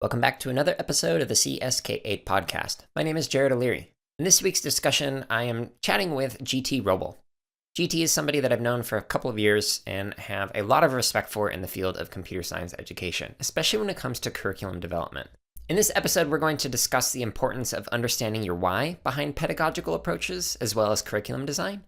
Welcome back to another episode of the CSK8 podcast. My name is Jared O'Leary. In this week's discussion, I am chatting with GT Wrobel. GT is somebody that I've known for a couple of years and have a lot of respect for in the field of computer science education, especially when it comes to curriculum development. In this episode, we're going to discuss the importance of understanding your why behind pedagogical approaches, as well as curriculum design,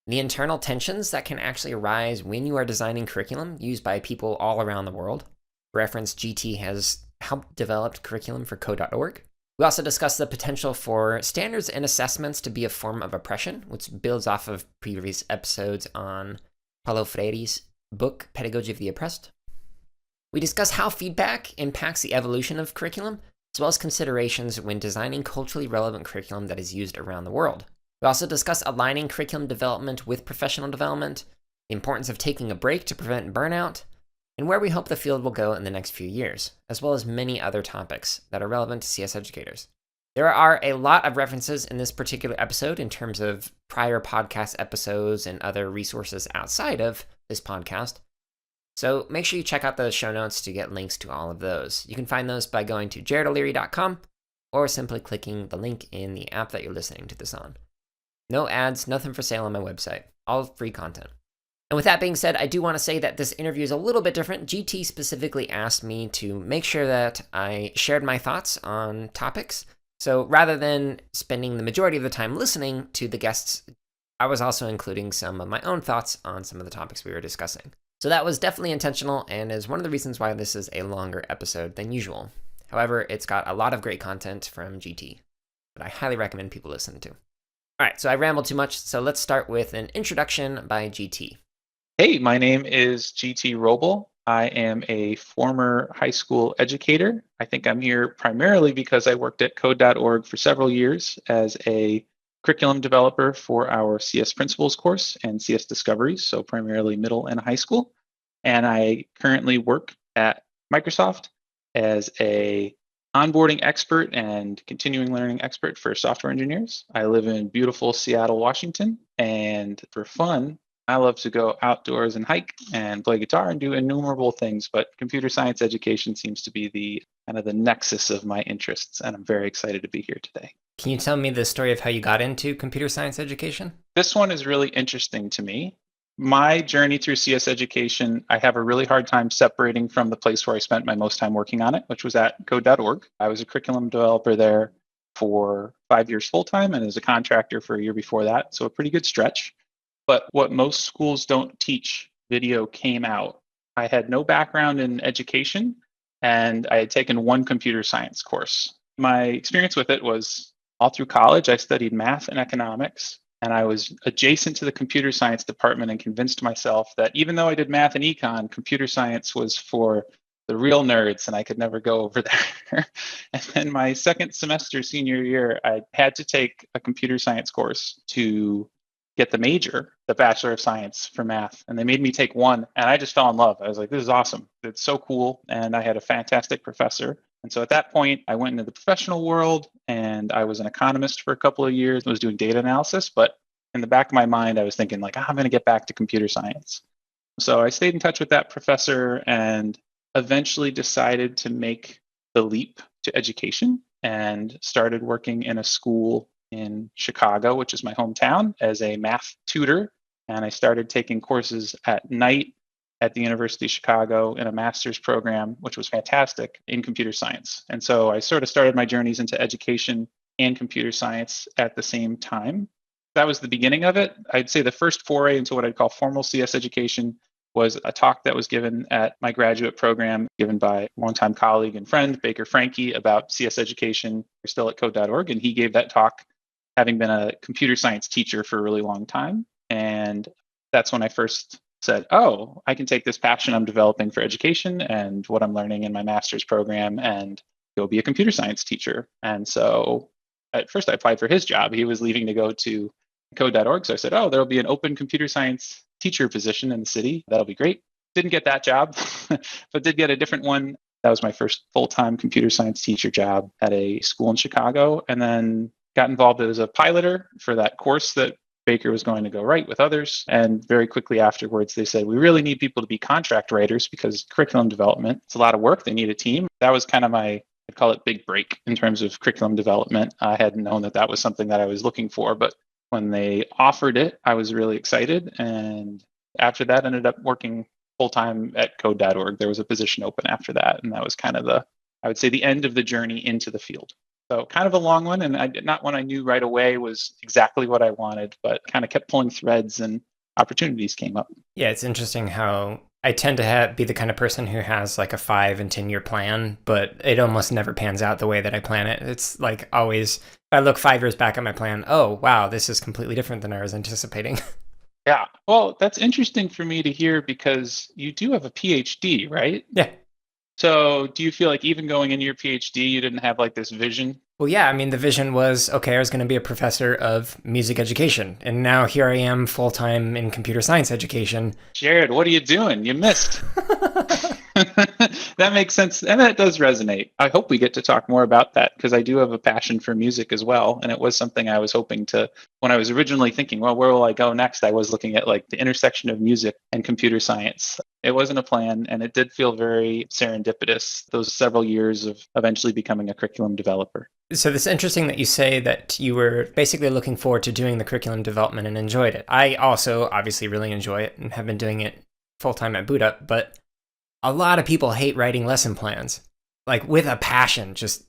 the internal tensions that can actually arise when you are designing curriculum used by people all around the world. For reference, GT has helped develop curriculum for code.org. We also discuss the potential for standards and assessments to be a form of oppression, which builds off of previous episodes on Paulo Freire's book, Pedagogy of the Oppressed. We discuss how feedback impacts the evolution of curriculum, as well as considerations when designing culturally relevant curriculum that is used around the world. We also discuss aligning curriculum development with professional development, the importance of taking a break to prevent burnout, and where we hope the field will go in the next few years, as well as many other topics that are relevant to CS educators. There are a lot of references in this particular episode in terms of prior podcast episodes and other resources outside of this podcast, so make sure you check out the show notes to get links to all of those. You can find those by going to jaredoleary.com or simply clicking the link in the app that you're listening to this on. No ads, nothing for sale on my website, all free content. And with that being said, I do want to say that this interview is a little bit different. GT specifically asked me to make sure that I shared my thoughts on topics. So rather than spending the majority of the time listening to the guests, I was also including some of my own thoughts on some of the topics we were discussing. So that was definitely intentional and is one of the reasons why this is a longer episode than usual. However, it's got a lot of great content from GT that I highly recommend people listen to. All right, so I rambled too much, so let's start with an introduction by GT. Hey, my name is GT Wrobel. I am a former high school educator. I think I'm here primarily because I worked at code.org for several years as a curriculum developer for our CS Principles course and CS Discoveries, so primarily middle and high school. And I currently work at Microsoft as a onboarding expert and continuing learning expert for software engineers. I live in beautiful Seattle, Washington, and for fun, I love to go outdoors and hike and play guitar and do innumerable things, but computer science education seems to be the kind of the nexus of my interests, and I'm very excited to be here today. Can you tell me the story of how you got into computer science education? This one is really interesting to me. My journey through CS education, I have a really hard time separating from the place where I spent my most time working on it, which was at code.org. I was a curriculum developer there for 5 years full-time and as a contractor for a year before that, so a pretty good stretch. But what most schools don't teach, video came out. I had no background in education, and I had taken one computer science course. My experience with it was all through college. I studied math and economics, and I was adjacent to the computer science department and convinced myself that even though I did math and econ, computer science was for the real nerds, and I could never go over there. And then my second semester senior year, I had to take a computer science course to get the major, the Bachelor of Science for math. And they made me take one, and I just fell in love. I was like, this is awesome. It's so cool. And I had a fantastic professor. And so at that point, I went into the professional world, and I was an economist for a couple of years. I was doing data analysis, but in the back of my mind, I was thinking like, I'm going to get back to computer science. So I stayed in touch with that professor and eventually decided to make the leap to education and started working in a school in Chicago, which is my hometown, as a math tutor. And I started taking courses at night at the University of Chicago in a master's program, which was fantastic, in computer science. And so I sort of started my journeys into education and computer science at the same time. That was the beginning of it. I'd say the first foray into what I'd call formal CS education was a talk that was given at my graduate program, given by a longtime colleague and friend, Baker Franke, about CS education. We're still at code.org, and he gave that talk having been a computer science teacher for a really long time. And that's when I first said, oh, I can take this passion I'm developing for education and what I'm learning in my master's program and go be a computer science teacher. And so at first I applied for his job. He was leaving to go to code.org. So I said, oh, there'll be an open computer science teacher position in the city. That'll be great. Didn't get that job, but did get a different one. That was my first full-time computer science teacher job at a school in Chicago. And then got involved as a piloter for that course that Baker was going to go write with others. And very quickly afterwards, they said, we really need people to be contract writers because curriculum development, it's a lot of work. They need a team. That was kind of my I'd call it big break in terms of curriculum development. I hadn't known that that was something that I was looking for, but when they offered it, I was really excited. And after that, ended up working full time at code.org. There was a position open after that. And that was kind of I would say, the end of the journey into the field. So kind of a long one. And not one I knew right away was exactly what I wanted, but kind of kept pulling threads and opportunities came up. Yeah, it's interesting how I tend to be the kind of person who has like a 5 and 10 year plan, but it almost never pans out the way that I plan it. It's like always, if I look 5 years back at my plan, oh, wow, this is completely different than I was anticipating. Yeah. Well, that's interesting for me to hear because you do have a PhD, right? Yeah. So do you feel like even going into your PhD, you didn't have like this vision? Well, yeah, I mean, the vision was, okay, I was going to be a professor of music education. And now here I am full time in computer science education. Jared, what are you doing? You missed. That makes sense. And that does resonate. I hope we get to talk more about that because I do have a passion for music as well. And it was something I was hoping to, when I was originally thinking, well, where will I go next? I was looking at like the intersection of music and computer science. It wasn't a plan and it did feel very serendipitous, those several years of eventually becoming a curriculum developer. So it's interesting that you say that you were basically looking forward to doing the curriculum development and enjoyed it. I also obviously really enjoy it and have been doing it full time at Boot Up, but a lot of people hate writing lesson plans, like with a passion, just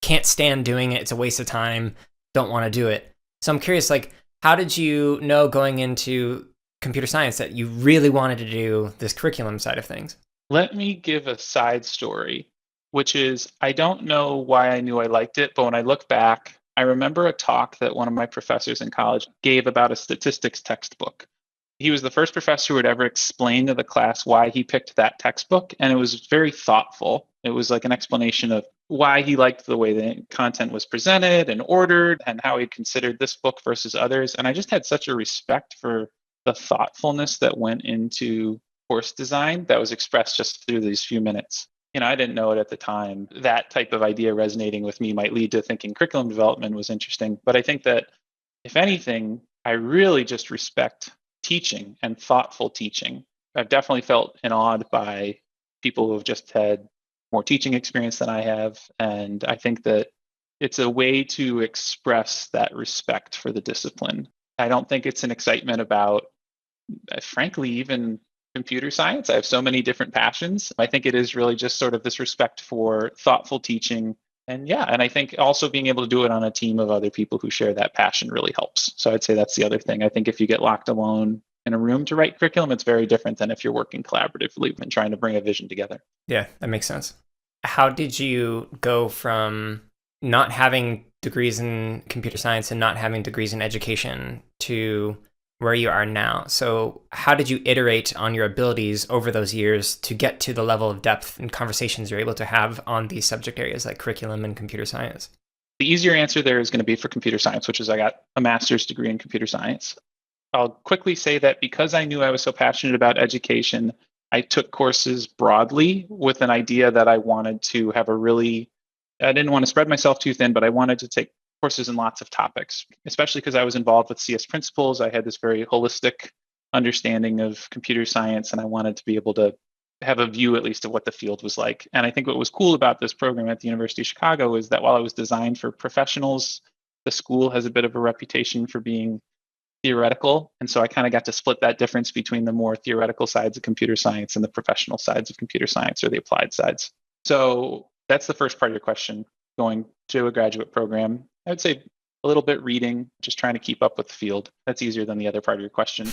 can't stand doing it. It's a waste of time. Don't want to do it. So I'm curious, like, how did you know going into computer science that you really wanted to do this curriculum side of things? Let me give a side story, which is I don't know why I knew I liked it, but when I look back, I remember a talk that one of my professors in college gave about a statistics textbook. He was the first professor who would ever explain to the class why he picked that textbook, and it was very thoughtful. It was like an explanation of why he liked the way the content was presented and ordered and how he considered this book versus others. And I just had such a respect for the thoughtfulness that went into course design that was expressed just through these few minutes. I didn't know it at the time. That type of idea resonating with me might lead to thinking curriculum development was interesting. But I think that if anything, I really just respect teaching and thoughtful teaching. I've definitely felt awed by people who have just had more teaching experience than I have. And I think that it's a way to express that respect for the discipline. I don't think it's an excitement about, frankly, even computer science. I have so many different passions. I think it is really just sort of this respect for thoughtful teaching. And I think also being able to do it on a team of other people who share that passion really helps. So I'd say that's the other thing. I think if you get locked alone in a room to write curriculum, it's very different than if you're working collaboratively and trying to bring a vision together. Yeah, that makes sense. How did you go from not having degrees in computer science and not having degrees in education to where you are now? So how did you iterate on your abilities over those years to get to the level of depth and conversations you're able to have on these subject areas like curriculum and computer science? The easier answer there is going to be for computer science, which is I got a master's degree in computer science. I'll quickly say that because I knew I was so passionate about education, I took courses broadly with an idea that I wanted to have I didn't want to spread myself too thin, but I wanted to take courses in lots of topics, especially because I was involved with CS principles. I had this very holistic understanding of computer science, and I wanted to be able to have a view at least of what the field was like. And I think what was cool about this program at the University of Chicago is that while it was designed for professionals, the school has a bit of a reputation for being theoretical. And so I kind of got to split that difference between the more theoretical sides of computer science and the professional sides of computer science or the applied sides. So that's the first part of your question, going to a graduate program. I would say a little bit reading, just trying to keep up with the field. That's easier than the other part of your question.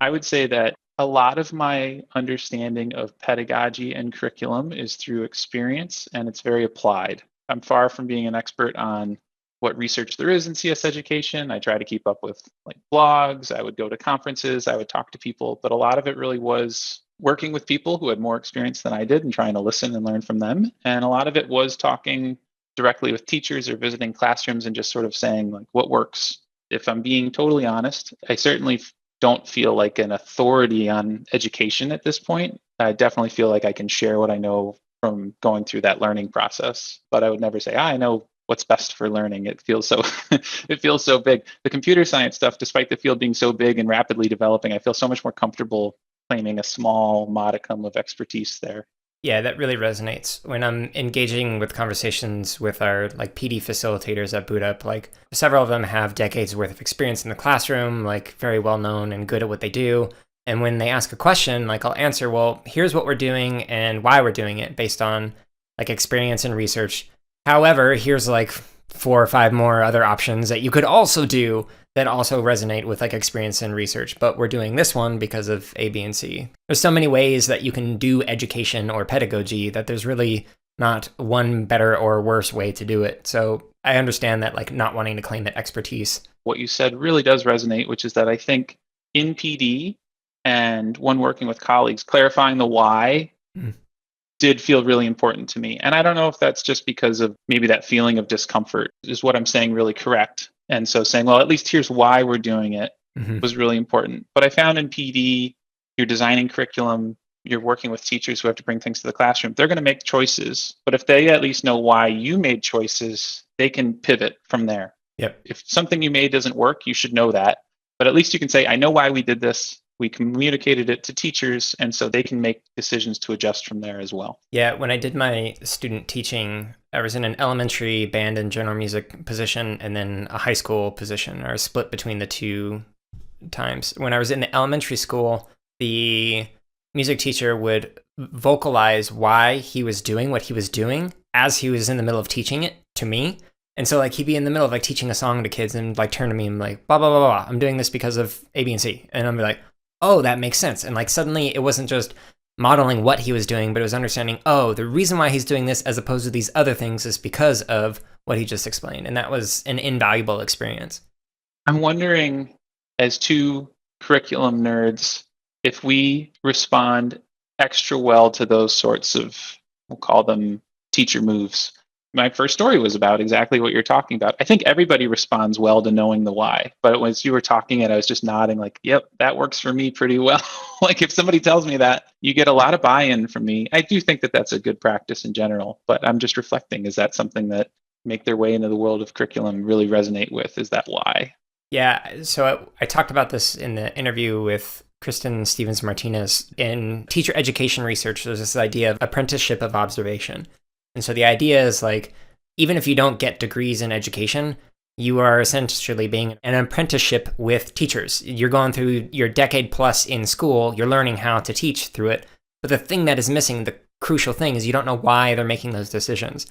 I would say that a lot of my understanding of pedagogy and curriculum is through experience, and it's very applied. I'm far from being an expert on what research there is in CS education. I try to keep up with like blogs. I would go to conferences. I would talk to people, but a lot of it really was working with people who had more experience than I did and trying to listen and learn from them. And a lot of it was talking directly with teachers or visiting classrooms and just sort of saying like what works. If I'm being totally honest, I certainly don't feel like an authority on education at this point. I definitely feel like I can share what I know from going through that learning process, but I would never say, I know what's best for learning. It feels so it feels so big. The computer science stuff, despite the field being so big and rapidly developing, I feel so much more comfortable claiming a small modicum of expertise there. Yeah, that really resonates. When I'm engaging with conversations with our like PD facilitators at Boot Up, like several of them have decades worth of experience in the classroom, like very well known and good at what they do. And when they ask a question, like I'll answer, well, here's what we're doing and why we're doing it based on like experience and research. However, here's like 4 or 5 more other options that you could also do that also resonate with like experience and research, but we're doing this one because of A, B, and C. There's so many ways that you can do education or pedagogy that there's really not one better or worse way to do it. So I understand that, like, not wanting to claim that expertise. What you said really does resonate, which is that I think in PD and when working with colleagues, clarifying the why did feel really important to me. And I don't know if that's just because of maybe that feeling of discomfort. Is what I'm saying really correct? And so saying, well, at least here's why we're doing it was really important. But I found in PD, you're designing curriculum, you're working with teachers who have to bring things to the classroom. They're going to make choices. But if they at least know why you made choices, they can pivot from there. Yep. If something you made doesn't work, you should know that. But at least you can say, I know why we did this. We communicated it to teachers, and so they can make decisions to adjust from there as well. Yeah, when I did my student teaching, I was in an elementary band and general music position and then a high school position, or split between the two times. When I was in the elementary school, the music teacher would vocalize why he was doing what he was doing as he was in the middle of teaching it to me. And so like he'd be in the middle of like teaching a song to kids and like turn to me and like, blah, blah, blah, blah. I'm doing this because of A, B, and C. And I'm like, oh, that makes sense. And like suddenly it wasn't just modeling what he was doing, but it was understanding, oh, the reason why he's doing this as opposed to these other things is because of what he just explained. And that was an invaluable experience. I'm wondering, as two curriculum nerds, if we respond extra well to those sorts of, we'll call them teacher moves. My first story was about exactly what you're talking about. I think everybody responds well to knowing the why. But as you were talking it, I was just nodding like, yep, that works for me pretty well. Like if somebody tells me that, you get a lot of buy-in from me. I do think that that's a good practice in general, but I'm just reflecting, is that something that make their way into the world of curriculum really resonate with? Is that why? Yeah, so I talked about this in the interview with Kristen Stevens-Martinez. In teacher education research, there's this idea of apprenticeship of observation. And so the idea is like, even if you don't get degrees in education, you are essentially being an apprenticeship with teachers. You're going through your decade plus in school, you're learning how to teach through it. But the thing that is missing, the crucial thing, is you don't know why they're making those decisions.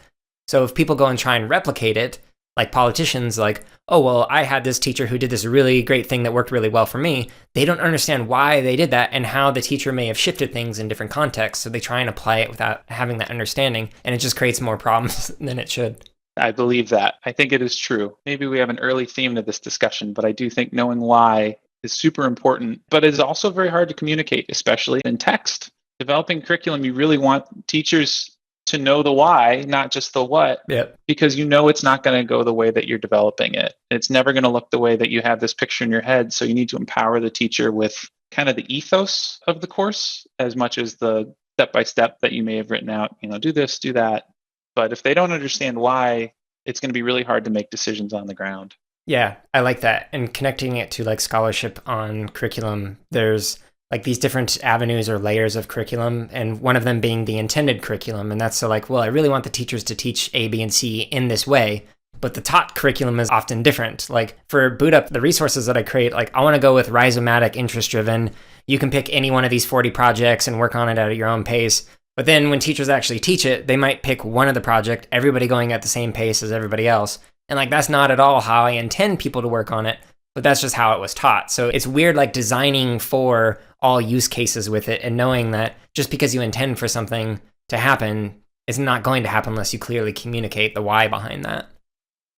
So if people go and try and replicate it, like politicians, like, oh, well, I had this teacher who did this really great thing that worked really well for me. They don't understand why they did that and how the teacher may have shifted things in different contexts. So they try and apply it without having that understanding. And it just creates more problems than it should. I believe that. I think it is true. Maybe we have an early theme to this discussion, but I do think knowing why is super important, but it's also very hard to communicate, especially in text. Developing curriculum, you really want teachers to know the why, not just the what, because you know it's not going to go the way that you're developing it. It's never going to look the way that you have this picture in your head. So you need to empower the teacher with kind of the ethos of the course as much as the step-by-step that you may have written out, do this, do that. But if they don't understand why, it's going to be really hard to make decisions on the ground. Yeah, I like that. And connecting it to like scholarship on curriculum, there's like these different avenues or layers of curriculum, and one of them being the intended curriculum. And that's so like, well, I really want the teachers to teach A, B, and C in this way, but the taught curriculum is often different. Like for Boot Up, the resources that I create, like I want to go with rhizomatic, interest-driven. You can pick any one of these 40 projects and work on it at your own pace. But then when teachers actually teach it, they might pick one of the project, everybody going at the same pace as everybody else. And like, that's not at all how I intend people to work on it, but that's just how it was taught. So it's weird, like designing for all use cases with it and knowing that just because you intend for something to happen, it's not going to happen unless you clearly communicate the why behind that.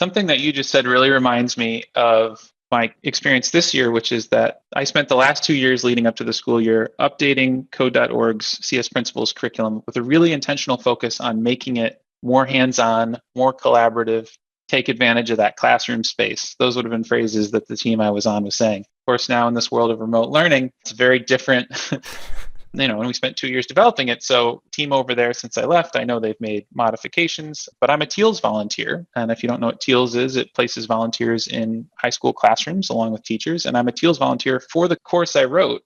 Something that you just said really reminds me of my experience this year, which is that I spent the last 2 years leading up to the school year updating Code.org's CS Principles curriculum with a really intentional focus on making it more hands-on, more collaborative, take advantage of that classroom space. Those would have been phrases that the team I was on was saying. Of course, now in this world of remote learning, it's very different. And we spent 2 years developing it. So team over there, since I left, I know they've made modifications, but I'm a TEALS volunteer. And if you don't know what TEALS is, it places volunteers in high school classrooms along with teachers. And I'm a TEALS volunteer for the course I wrote.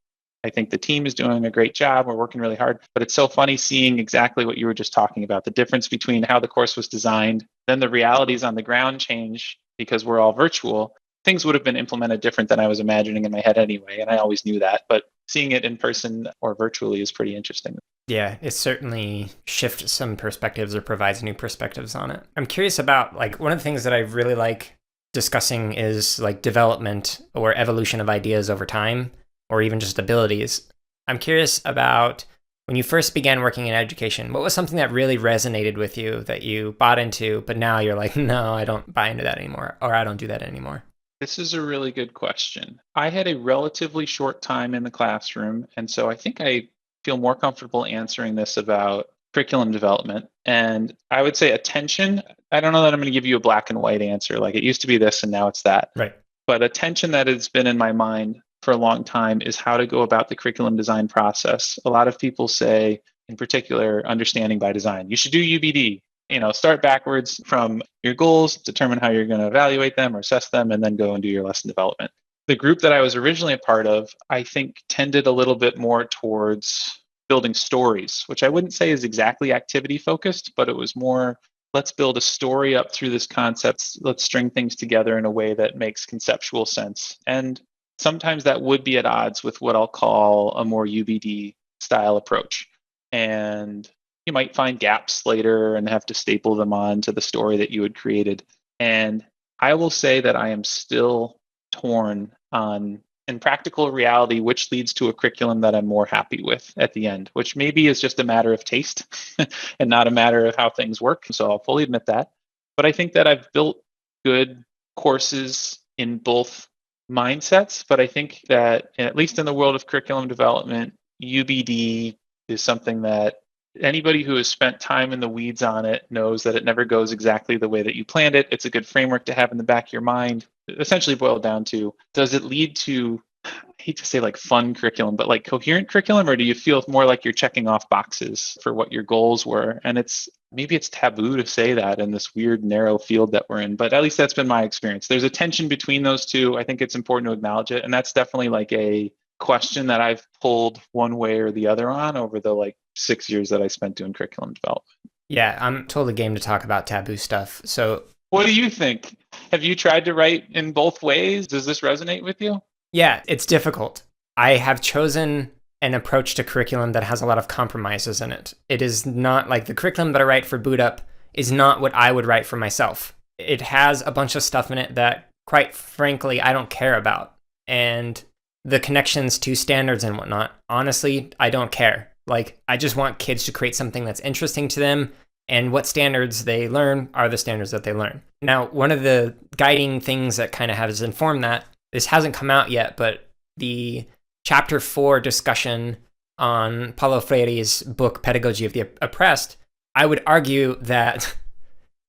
I think the team is doing a great job. We're working really hard. But it's so funny seeing exactly what you were just talking about, the difference between how the course was designed, then the realities on the ground change because we're all virtual. Things would have been implemented different than I was imagining in my head anyway. And I always knew that. But seeing it in person or virtually is pretty interesting. Yeah, it certainly shifts some perspectives or provides new perspectives on it. I'm curious about, like, one of the things that I really like discussing is like development or evolution of ideas over time, or even just abilities. I'm curious about when you first began working in education, what was something that really resonated with you that you bought into, but now you're like, no, I don't buy into that anymore, or I don't do that anymore? This is a really good question. I had a relatively short time in the classroom, and so I think I feel more comfortable answering this about curriculum development. And I would say attention. I don't know that I'm going to give you a black and white answer, like it used to be this and now it's that. Right. But attention that has been in my mind for a long time is how to go about the curriculum design process. A lot of people say, in particular, understanding by design. You should do UBD. Start backwards from your goals, determine how you're going to evaluate them or assess them, and then go and do your lesson development. The group that I was originally a part of, I think, tended a little bit more towards building stories, which I wouldn't say is exactly activity focused, but it was more, let's build a story up through this concept. Let's string things together in a way that makes conceptual sense. And sometimes that would be at odds with what I'll call a more UBD style approach. And you might find gaps later and have to staple them on to the story that you had created. And I will say that I am still torn on, in practical reality, which leads to a curriculum that I'm more happy with at the end, which maybe is just a matter of taste and not a matter of how things work. So I'll fully admit that. But I think that I've built good courses in both mindsets. But I think that, at least in the world of curriculum development, UBD is something that anybody who has spent time in the weeds on it knows that it never goes exactly the way that you planned it. It's a good framework to have in the back of your mind. It essentially boiled down to, does it lead to, I hate to say like fun curriculum, but like coherent curriculum, or do you feel more like you're checking off boxes for what your goals were? And maybe it's taboo to say that in this weird narrow field that we're in, but at least that's been my experience. There's a tension between those two. I think it's important to acknowledge it. And that's definitely like a question that I've pulled one way or the other on over the 6 years that I spent doing curriculum development. Yeah, I'm totally game to talk about taboo stuff. So what do you think? Have you tried to write in both ways? Does this resonate with you? Yeah, it's difficult. I have chosen an approach to curriculum that has a lot of compromises in it. It is not like the curriculum that I write for Boot Up is not what I would write for myself. It has a bunch of stuff in it that, quite frankly, I don't care about. And the connections to standards and whatnot, honestly, I don't care. I just want kids to create something that's interesting to them, and what standards they learn are the standards that they learn. Now, one of the guiding things that kind of has informed that, this hasn't come out yet, but the chapter 4 discussion on Paulo Freire's book, Pedagogy of the Oppressed, I would argue that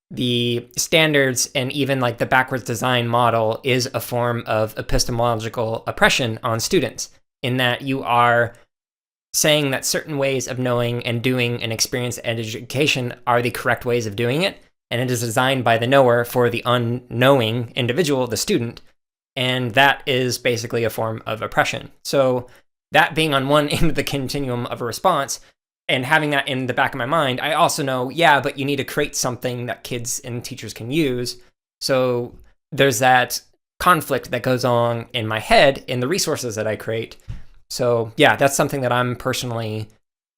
the standards and even the backwards design model is a form of epistemological oppression on students, in that you are saying that certain ways of knowing and doing an experience and education are the correct ways of doing it, and it is designed by the knower for the unknowing individual, the student, and that is basically a form of oppression. So that being on one end of the continuum of a response, and having that in the back of my mind, I also know, yeah, but you need to create something that kids and teachers can use. So there's that conflict that goes on in my head in the resources that I create. So yeah, that's something that I'm personally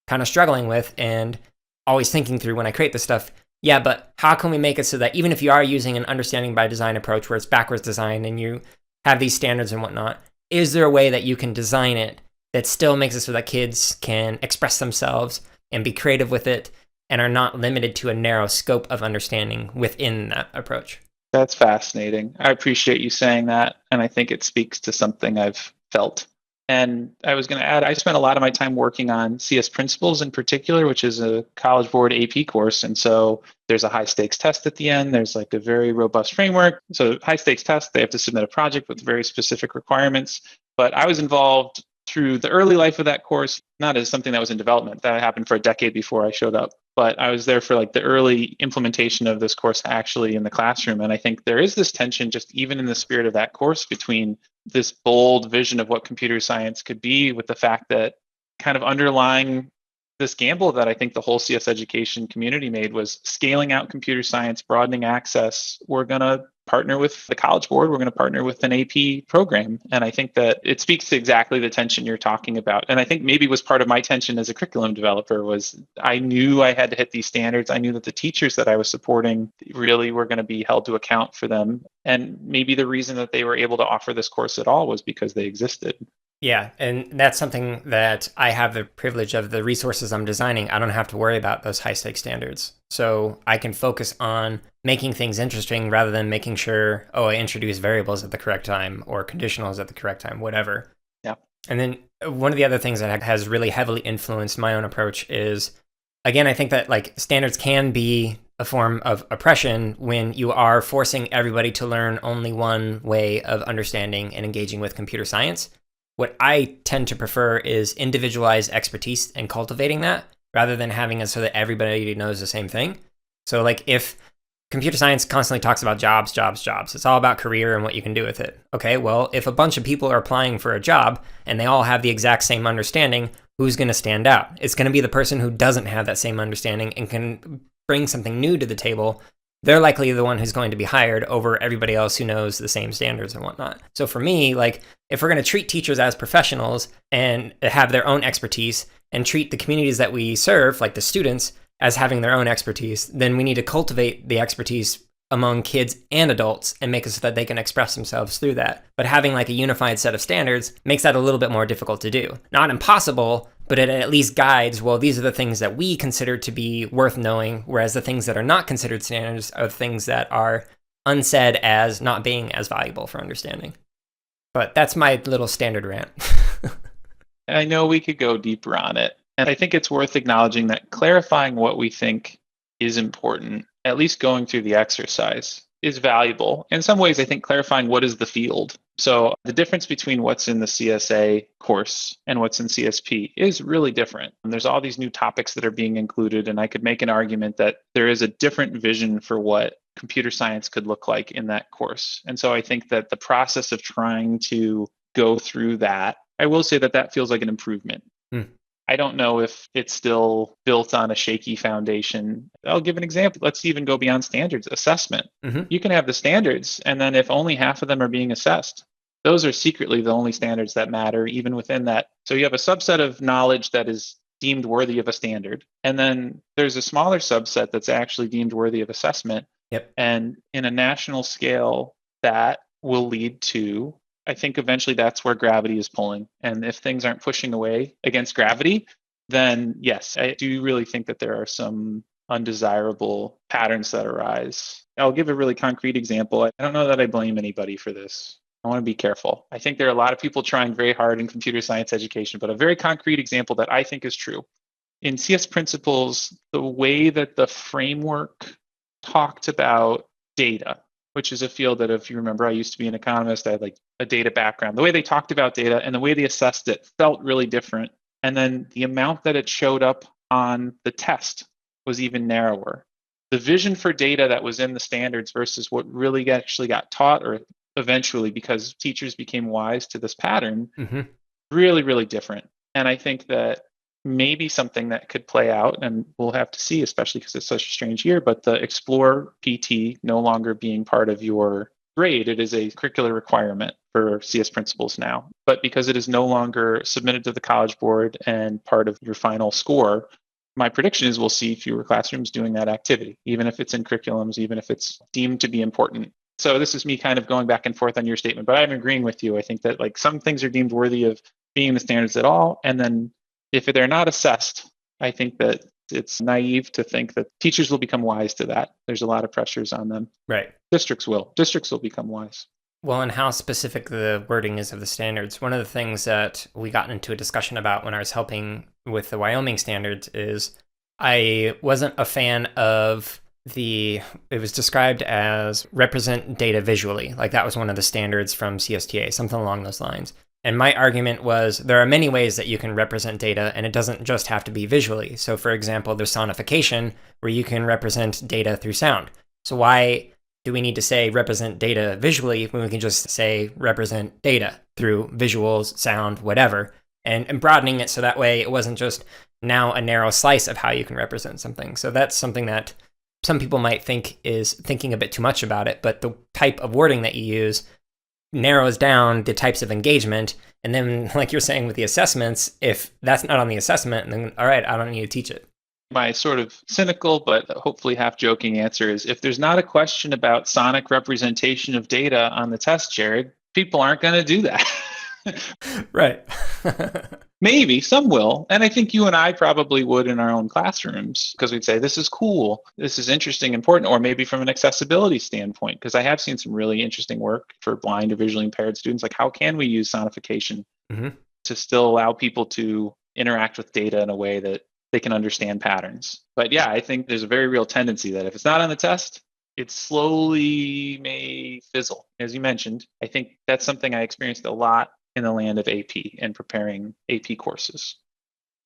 kind of struggling with and always thinking through when I create this stuff. Yeah, but how can we make it so that even if you are using an understanding by design approach where it's backwards design and you have these standards and whatnot, is there a way that you can design it that still makes it so that kids can express themselves and be creative with it and are not limited to a narrow scope of understanding within that approach? That's fascinating. I appreciate you saying that. And I think it speaks to something I've felt. And I was going to add, I spent a lot of my time working on CS Principles in particular, which is a College Board AP course. And so there's a high stakes test at the end. There's a very robust framework. So high stakes test, they have to submit a project with very specific requirements. But I was involved through the early life of that course, not as something that was in development. That happened for a decade before I showed up. but I was there for like the early implementation of this course actually in the classroom. And I think there is this tension, just even in the spirit of that course, between this bold vision of what computer science could be with the fact that kind of underlying this gamble that I think the whole CS education community made was scaling out computer science, broadening access. We're going to partner with the College Board. We're going to partner with an AP program. And I think that it speaks to exactly the tension you're talking about. And I think maybe was part of my tension as a curriculum developer was I knew I had to hit these standards. I knew that the teachers that I was supporting really were going to be held to account for them. And maybe the reason that they were able to offer this course at all was because they existed. Yeah, and that's something that I have the privilege of. The resources I'm designing, I don't have to worry about those high stakes standards. So I can focus on making things interesting rather than making sure, I introduce variables at the correct time or conditionals at the correct time, whatever. Yeah. And then one of the other things that has really heavily influenced my own approach is, again, I think that like standards can be a form of oppression when you are forcing everybody to learn only one way of understanding and engaging with computer science. What I tend to prefer is individualized expertise and cultivating that rather than having it so that everybody knows the same thing. So like if computer science constantly talks about jobs, it's all about career and what you can do with it. Okay, well, if a bunch of people are applying for a job and they all have the exact same understanding, who's going to stand out? It's going to be the person who doesn't have that same understanding and can bring something new to the table. They're likely the one who's going to be hired over everybody else who knows the same standards and whatnot. So for me, like if we're going to treat teachers as professionals and have their own expertise and treat the communities that we serve, like the students, as having their own expertise, then we need to cultivate the expertise among kids and adults and make it so that they can express themselves through that. But having like a unified set of standards makes that a little bit more difficult to do. Not impossible, but it at least guides, well, these are the things that we consider to be worth knowing, whereas the things that are not considered standards are things that are unsaid as not being as valuable for understanding. But that's my little standard rant. I know we could go deeper on it. And I think it's worth acknowledging that clarifying what we think is important, at least going through the exercise, is valuable. In some ways, I think clarifying what is the field. So the difference between what's in the CSA course and what's in CSP is really different. And there's all these new topics that are being included. And I could make an argument that there is a different vision for what computer science could look like in that course. And so I think that the process of trying to go through that, I will say that that feels like an improvement. I don't know if it's still built on a shaky foundation. I'll give an example. Let's even go beyond standards. Assessment. You can have the standards, and then if only half of them are being assessed, those are secretly the only standards that matter, even within that. So you have a subset of knowledge that is deemed worthy of a standard, and then there's a smaller subset that's actually deemed worthy of assessment. Yep. And in a national scale, that will lead to, I think eventually that's where gravity is pulling. And if things aren't pushing away against gravity, then yes, I do really think that there are some undesirable patterns that arise. I'll give a really concrete example. I don't know that I blame anybody for this. I want to be careful. I think there are a lot of people trying very hard in computer science education, but a very concrete example that I think is true. In CS Principles, the way that the framework talked about data, which is a field that, if you remember, I used to be an economist. I had like a data background. The way they talked about data and the way they assessed it felt really different. And then the amount that it showed up on the test was even narrower. The vision for data that was in the standards versus what really actually got taught, or eventually because teachers became wise to this pattern, really, really different. And I think that maybe something that could play out, and we'll have to see, especially because it's such a strange year, but the Explore PT no longer being part of your grade, it is a curricular requirement for CS Principles now. But because it is no longer submitted to the College Board and part of your final score, my prediction is we'll see fewer classrooms doing that activity, even if it's in curriculums, even if it's deemed to be important. So this is me kind of going back and forth on your statement, but I'm agreeing with you. I think that like some things are deemed worthy of being in the standards at all, and then if they're not assessed, I think that it's naive to think that teachers will become wise to that. There's a lot of pressures on them. Right. Districts will become wise. Well, and how specific the wording is of the standards. One of the things that we got into a discussion about when I was helping with the Wyoming standards is I wasn't a fan of it was described as represent data visually. Like that was one of the standards from CSTA, something along those lines. And my argument was there are many ways that you can represent data, and it doesn't just have to be visually. So, for example, there's sonification, where you can represent data through sound. So, why do we need to say represent data visually when we can just say represent data through visuals, sound, whatever, and broadening it so that way it wasn't just now a narrow slice of how you can represent something. So, that's something that some people might think is thinking a bit too much about it, but the type of wording that you use narrows down the types of engagement. And then, like you're saying with the assessments, if that's not on the assessment, then all right, I don't need to teach it. My sort of cynical but hopefully half joking answer is if there's not a question about sonic representation of data on the test, Jared, people aren't going to do that. Right. Maybe some will. And I think you and I probably would in our own classrooms because we'd say, this is cool, this is interesting, important, or maybe from an accessibility standpoint, because I have seen some really interesting work for blind or visually impaired students. Like, how can we use sonification to still allow people to interact with data in a way that they can understand patterns? But yeah, I think there's a very real tendency that if it's not on the test, it slowly may fizzle. As you mentioned, I think that's something I experienced a lot in the land of AP and preparing AP courses.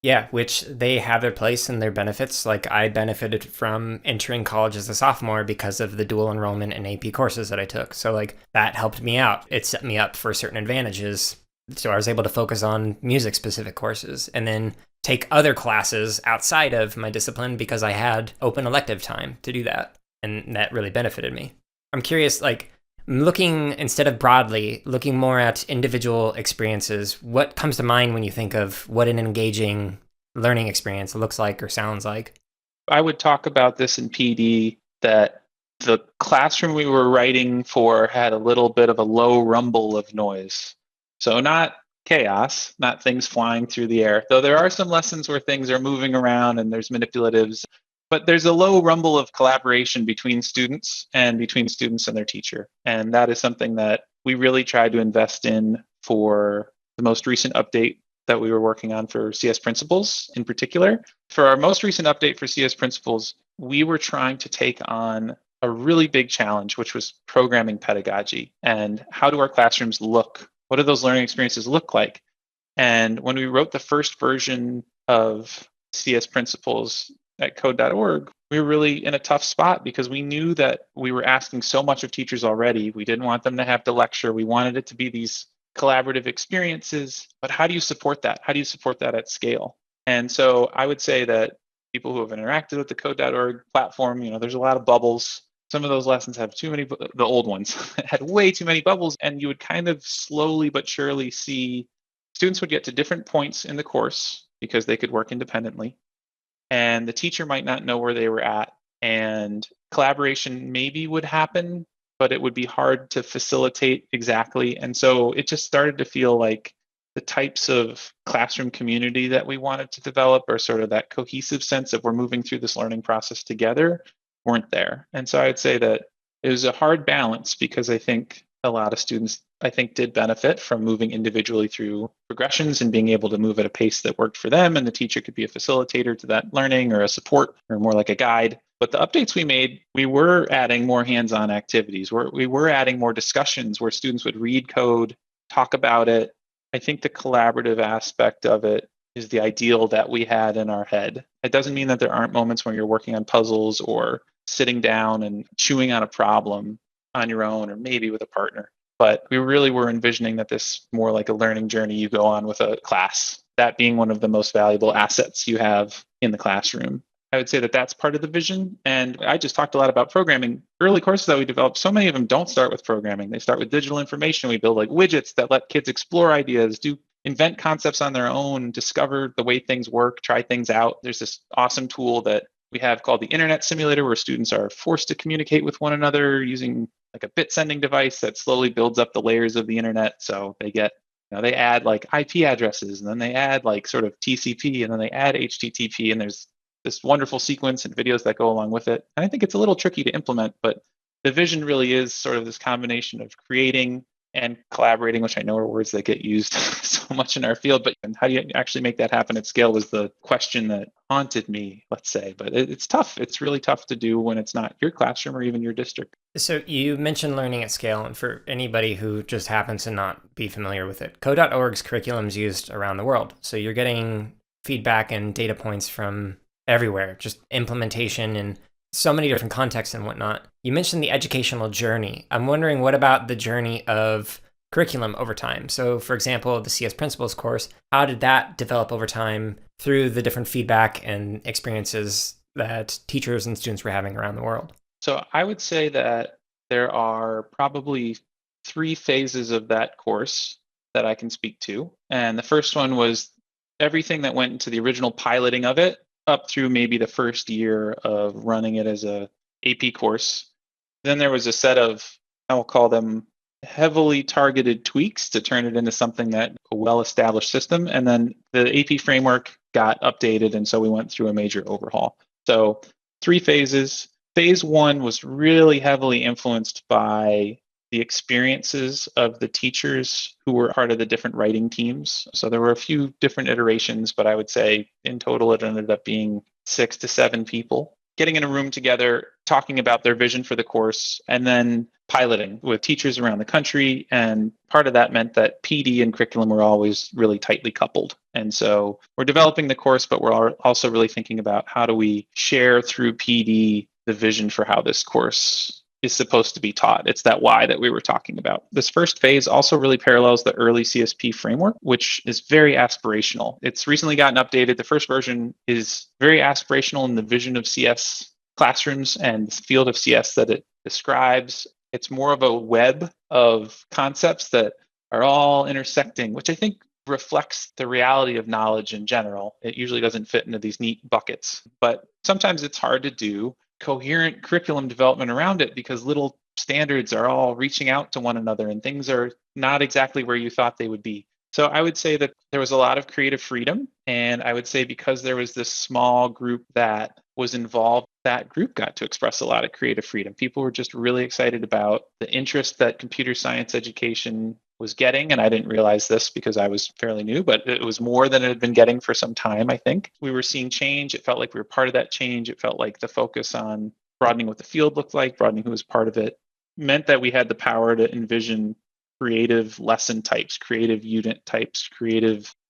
Yeah, which they have their place and their benefits. Like I benefited from entering college as a sophomore because of the dual enrollment in AP courses that I took. So like that helped me out. It set me up for certain advantages. So I was able to focus on music specific courses and then take other classes outside of my discipline because I had open elective time to do that. And that really benefited me. I'm curious, like, looking instead of broadly, looking more at individual experiences, what comes to mind when you think of what an engaging learning experience looks like or sounds like? I would talk about this in PD that the classroom we were writing for had a little bit of a low rumble of noise. So not chaos, not things flying through the air, though there are some lessons where things are moving around and there's manipulatives. But there's a low rumble of collaboration between students and their teacher. And that is something that we really tried to invest in for the most recent update that we were working on for CS Principles in particular. For our most recent update for CS Principles, we were trying to take on a really big challenge, which was programming pedagogy. And how do our classrooms look? What do those learning experiences look like? And when we wrote the first version of CS Principles at code.org, we were really in a tough spot because we knew that we were asking so much of teachers already. We didn't want them to have to lecture. We wanted it to be these collaborative experiences. But how do you support that? How do you support that at scale? And so I would say that people who have interacted with the code.org platform, there's a lot of bubbles. Some of those lessons have too many, the old ones had way too many bubbles. And you would kind of slowly but surely see students would get to different points in the course because they could work independently. And the teacher might not know where they were at. And collaboration maybe would happen, but it would be hard to facilitate exactly. And so it just started to feel like the types of classroom community that we wanted to develop, or sort of that cohesive sense of we're moving through this learning process together, weren't there. And so I would say that it was a hard balance because I think a lot of students, did benefit from moving individually through progressions and being able to move at a pace that worked for them. And the teacher could be a facilitator to that learning or a support or more like a guide. But the updates we made, we were adding more hands-on activities. We were adding more discussions where students would read code, talk about it. I think the collaborative aspect of it is the ideal that we had in our head. It doesn't mean that there aren't moments when you're working on puzzles or sitting down and chewing on a problem on your own or maybe with a partner. But we really were envisioning that this more like a learning journey you go on with a class, that being one of the most valuable assets you have in the classroom. I would say that that's part of the vision. And I just talked a lot about programming. Early courses that we developed, so many of them don't start with programming. They start with digital information. We build like widgets that let kids explore ideas, invent concepts on their own, discover the way things work, try things out. There's this awesome tool that we have called the Internet Simulator, where students are forced to communicate with one another using like a bit sending device that slowly builds up the layers of the internet. So they get, they add like IP addresses, and then they add like sort of TCP, and then they add HTTP, and there's this wonderful sequence and videos that go along with it. And I think it's a little tricky to implement, but the vision really is sort of this combination of creating and collaborating, which I know are words that get used so much in our field, but how do you actually make that happen at scale was the question that haunted me, let's say. But it's tough. It's really tough to do when it's not your classroom or even your district. So you mentioned learning at scale, and for anybody who just happens to not be familiar with it, Co.org's curriculum is used around the world. So you're getting feedback and data points from everywhere, just implementation in so many different contexts and whatnot. You mentioned the educational journey. I'm wondering, what about the journey of curriculum over time? So for example, the CS Principles course, how did that develop over time through the different feedback and experiences that teachers and students were having around the world? So I would say that there are probably 3 phases of that course that I can speak to. And the first one was everything that went into the original piloting of it up through maybe the first year of running it as a AP course. Then there was a set of, I will call them heavily targeted tweaks to turn it into something that a well-established system. And then the AP framework got updated. And so we went through a major overhaul. So 3 phases. Phase one was really heavily influenced by the experiences of the teachers who were part of the different writing teams. So there were a few different iterations, but I would say in total it ended up being 6 to 7 people getting in a room together, talking about their vision for the course, and then piloting with teachers around the country. And part of that meant that PD and curriculum were always really tightly coupled. And so we're developing the course, but we're also really thinking about how do we share through PD the vision for how this course is supposed to be taught. It's that why that we were talking about. This first phase also really parallels the early CSP framework, which is very aspirational. It's recently gotten updated. The first version is very aspirational in the vision of CS classrooms and the field of CS that it describes. It's more of a web of concepts that are all intersecting, which I think reflects the reality of knowledge in general. It usually doesn't fit into these neat buckets, but sometimes it's hard to do coherent curriculum development around it because little standards are all reaching out to one another and things are not exactly where you thought they would be. So I would say that there was a lot of creative freedom. And I would say because there was this small group that was involved, that group got to express a lot of creative freedom. People were just really excited about the interest that computer science education was getting. And I didn't realize this because I was fairly new, but it was more than it had been getting for some time, I think. We were seeing change. It felt like we were part of that change. It felt like the focus on broadening what the field looked like, broadening who was part of it, meant that we had the power to envision creative lesson types, creative unit types,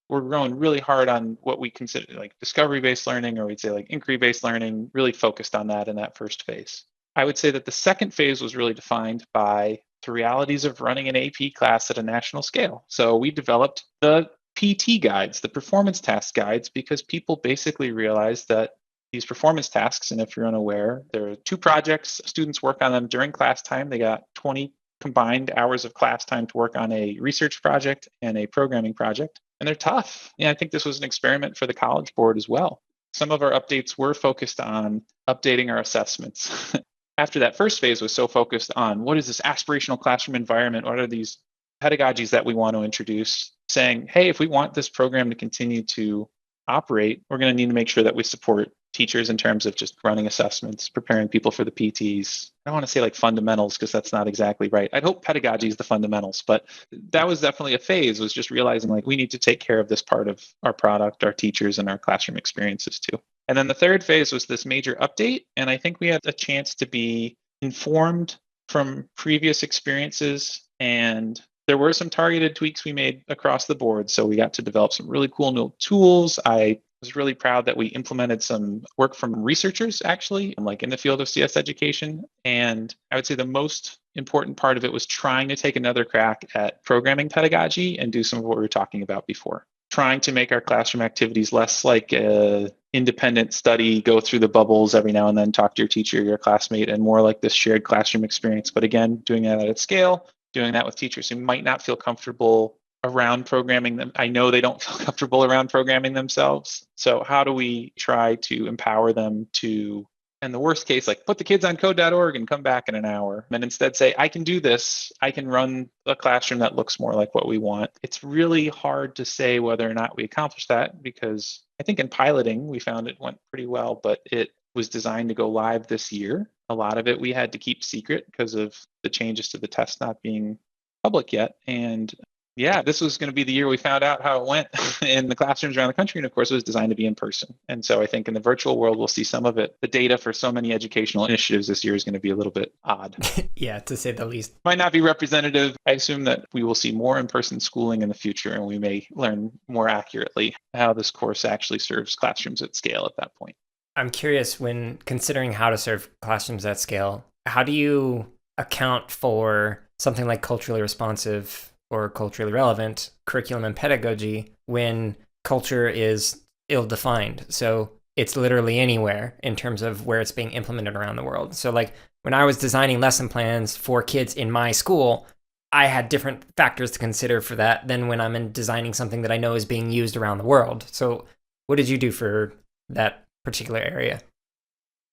we're growing really hard on what we consider like discovery-based learning, or we'd say like inquiry-based learning, really focused on that in that first phase. I would say that the second phase was really defined by the realities of running an AP class at a national scale. So we developed the PT guides, the performance task guides, because people basically realized that these performance tasks, and if you're unaware, there are 2 projects, students work on them during class time. They got 20 combined hours of class time to work on a research project and a programming project. And they're tough. I think this was an experiment for the College Board as well. Some of our updates were focused on updating our assessments. After that first phase was so focused on what is this aspirational classroom environment? What are these pedagogies that we want to introduce? Saying, hey, if we want this program to continue to operate, we're going to need to make sure that we support teachers in terms of just running assessments, preparing people for the PTs. I don't want to say like fundamentals because that's not exactly right. I'd hope pedagogy is the fundamentals, but that was definitely a phase, was just realizing like we need to take care of this part of our product, our teachers, and our classroom experiences too. And then the third phase was this major update. And I think we had a chance to be informed from previous experiences, and there were some targeted tweaks we made across the board. So we got to develop some really cool new tools. I was really proud that we implemented some work from researchers actually, like in the field of CS education. And I would say the most important part of it was trying to take another crack at programming pedagogy and do some of what we were talking about before. Trying to make our classroom activities less like a independent study, go through the bubbles every now and then, talk to your teacher, your classmate, and more like this shared classroom experience. But again, doing that at scale, doing that with teachers who might not feel comfortable around programming them. I know they don't feel comfortable around programming themselves. So how do we try to empower them to, in the worst case, like put the kids on code.org and come back in an hour, and instead say, I can do this. I can run a classroom that looks more like what we want. It's really hard to say whether or not we accomplish that, because I think in piloting, we found it went pretty well, but it was designed to go live this year. A lot of it we had to keep secret because of the changes to the test not being public yet. And yeah, this was going to be the year we found out how it went in the classrooms around the country. And of course, it was designed to be in person. And so I think in the virtual world, we'll see some of it. The data for so many educational initiatives this year is going to be a little bit odd. Yeah, to say the least. Might not be representative. I assume that we will see more in-person schooling in the future, and we may learn more accurately how this course actually serves classrooms at scale at that point. I'm curious, when considering how to serve classrooms at scale, how do you account for something like culturally responsive or culturally relevant curriculum and pedagogy when culture is ill-defined? So it's literally anywhere in terms of where it's being implemented around the world. So like when I was designing lesson plans for kids in my school, I had different factors to consider for that than when I'm designing something that I know is being used around the world. So what did you do for that particular area?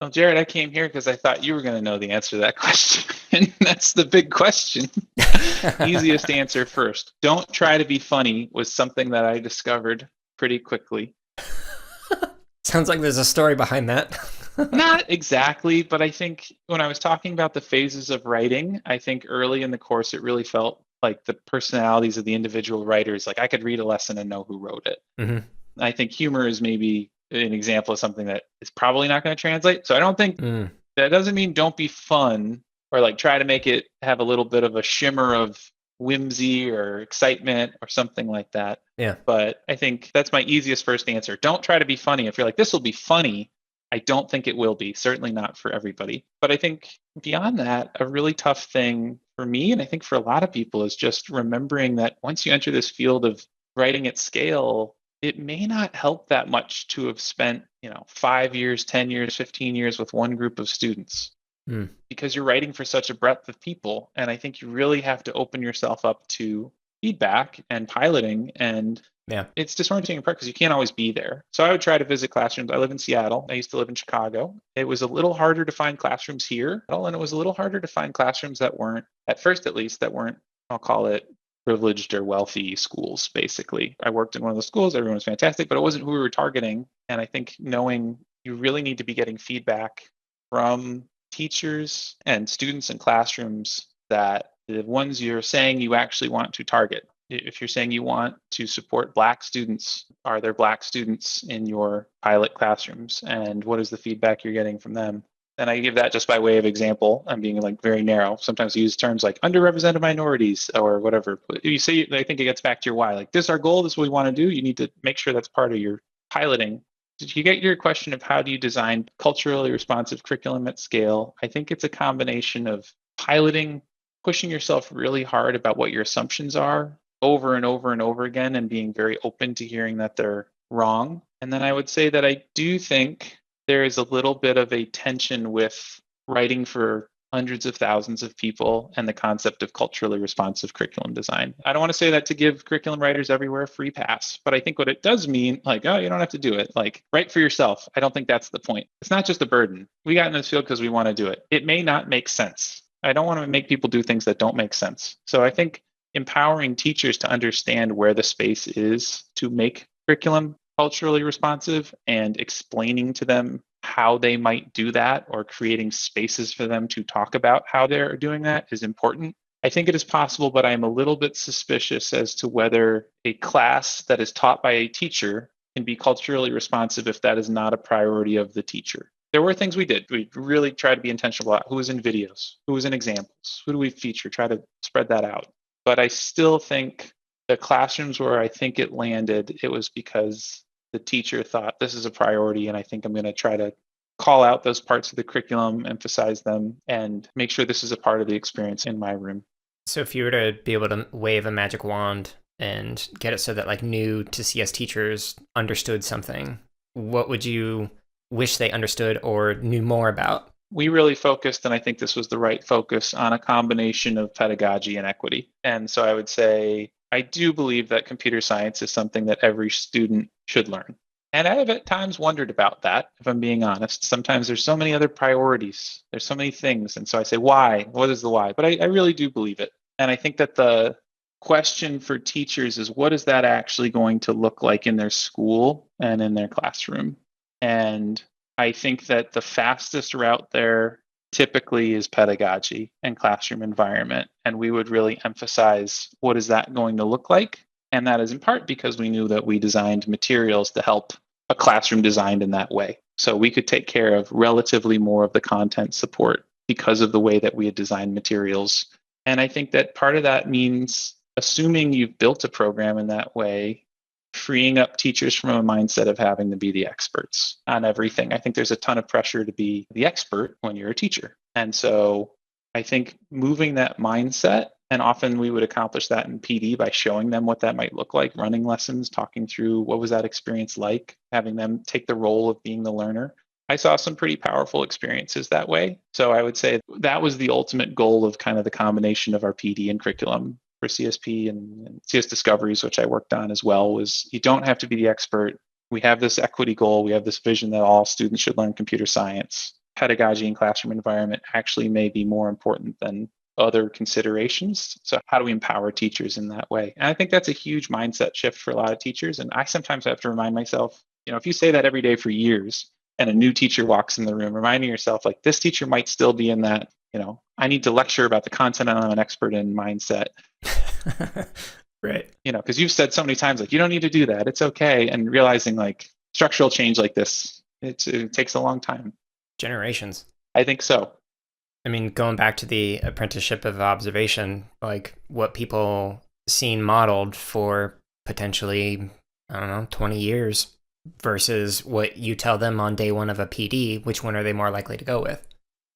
Well, Jared, I came here because I thought you were going to know the answer to that question. And that's the big question. Easiest answer first. Don't try to be funny was something that I discovered pretty quickly. Sounds like there's a story behind that. Not exactly, but I think when I was talking about the phases of writing, I think early in the course, it really felt like the personalities of the individual writers, like I could read a lesson and know who wrote it. Mm-hmm. I think humor is maybe an example of something that is probably not going to translate. So I don't think that doesn't mean don't be fun or like try to make it have a little bit of a shimmer of whimsy or excitement or something like that. Yeah. But I think that's my easiest first answer. Don't try to be funny. If you're like, this will be funny, I don't think it will be, certainly not for everybody. But I think beyond that, a really tough thing for me, and I think for a lot of people, is just remembering that once you enter this field of writing at scale, it may not help that much to have spent, 5 years, 10 years, 15 years with one group of students because you're writing for such a breadth of people. And I think you really have to open yourself up to feedback and piloting. And it's disorienting in part because you can't always be there. So I would try to visit classrooms. I live in Seattle. I used to live in Chicago. It was a little harder to find classrooms here. And it was a little harder to find classrooms that weren't, at first at least, I'll call it privileged or wealthy schools, basically. I worked in one of the schools. Everyone was fantastic, but it wasn't who we were targeting. And I think knowing you really need to be getting feedback from teachers and students in classrooms that the ones you're saying you actually want to target. If you're saying you want to support Black students, are there Black students in your pilot classrooms? And what is the feedback you're getting from them? And I give that just by way of example. I'm being like very narrow. Sometimes I use terms like underrepresented minorities or whatever. You say, I think it gets back to your why. Like, this is our goal. This is what we want to do. You need to make sure that's part of your piloting. Did you get your question of how do you design culturally responsive curriculum at scale? I think it's a combination of piloting, pushing yourself really hard about what your assumptions are over and over and over again, and being very open to hearing that they're wrong. And then I would say that I do think there is a little bit of a tension with writing for hundreds of thousands of people and the concept of culturally responsive curriculum design. I don't want to say that to give curriculum writers everywhere a free pass, but I think what it does mean, like, oh, you don't have to do it. Like, write for yourself. I don't think that's the point. It's not just a burden. We got in this field because we want to do it. It may not make sense. I don't want to make people do things that don't make sense. So I think empowering teachers to understand where the space is to make curriculum culturally responsive and explaining to them how they might do that or creating spaces for them to talk about how they're doing that is important. I think it is possible, but I'm a little bit suspicious as to whether a class that is taught by a teacher can be culturally responsive if that is not a priority of the teacher. There were things we did. We really tried to be intentional about who was in videos, who was in examples, who do we feature, try to spread that out. But I still think the classrooms where I think it landed, it was because the teacher thought this is a priority, and I think I'm going to try to call out those parts of the curriculum, emphasize them, and make sure this is a part of the experience in my room. So if you were to be able to wave a magic wand and get it so that like new to CS teachers understood something, what would you wish they understood or knew more about? We really focused, and I think this was the right focus, on a combination of pedagogy and equity. And so I would say, I do believe that computer science is something that every student should learn. And I have at times wondered about that, if I'm being honest. Sometimes there's so many other priorities. There's so many things. And so I say, why? What is the why? But I really do believe it. And I think that the question for teachers is, what is that actually going to look like in their school and in their classroom? And I think that the fastest route there typically is pedagogy and classroom environment. And we would really emphasize what is that going to look like? And that is in part because we knew that we designed materials to help a classroom designed in that way. So we could take care of relatively more of the content support because of the way that we had designed materials. And I think that part of that means assuming you've built a program in that way, freeing up teachers from a mindset of having to be the experts on everything. I think there's a ton of pressure to be the expert when you're a teacher. And so I think moving that mindset, and often we would accomplish that in PD by showing them what that might look like, running lessons, talking through what was that experience like, having them take the role of being the learner. I saw some pretty powerful experiences that way. So I would say that was the ultimate goal of kind of the combination of our PD and curriculum for CSP and CS Discoveries, which I worked on as well, was you don't have to be the expert. We have this equity goal. We have this vision that all students should learn computer science. Pedagogy and classroom environment actually may be more important than other considerations. So how do we empower teachers in that way? And I think that's a huge mindset shift for a lot of teachers. And I sometimes have to remind myself, if you say that every day for years and a new teacher walks in the room, reminding yourself like this teacher might still be in that, I need to lecture about the content and I'm an expert in mindset. Right. Because you've said so many times, like, you don't need to do that. It's okay. And realizing like structural change like this, it takes a long time. Generations. I think so. I mean, going back to the apprenticeship of observation, like what people seen modeled for potentially, 20 years versus what you tell them on day one of a PD, which one are they more likely to go with?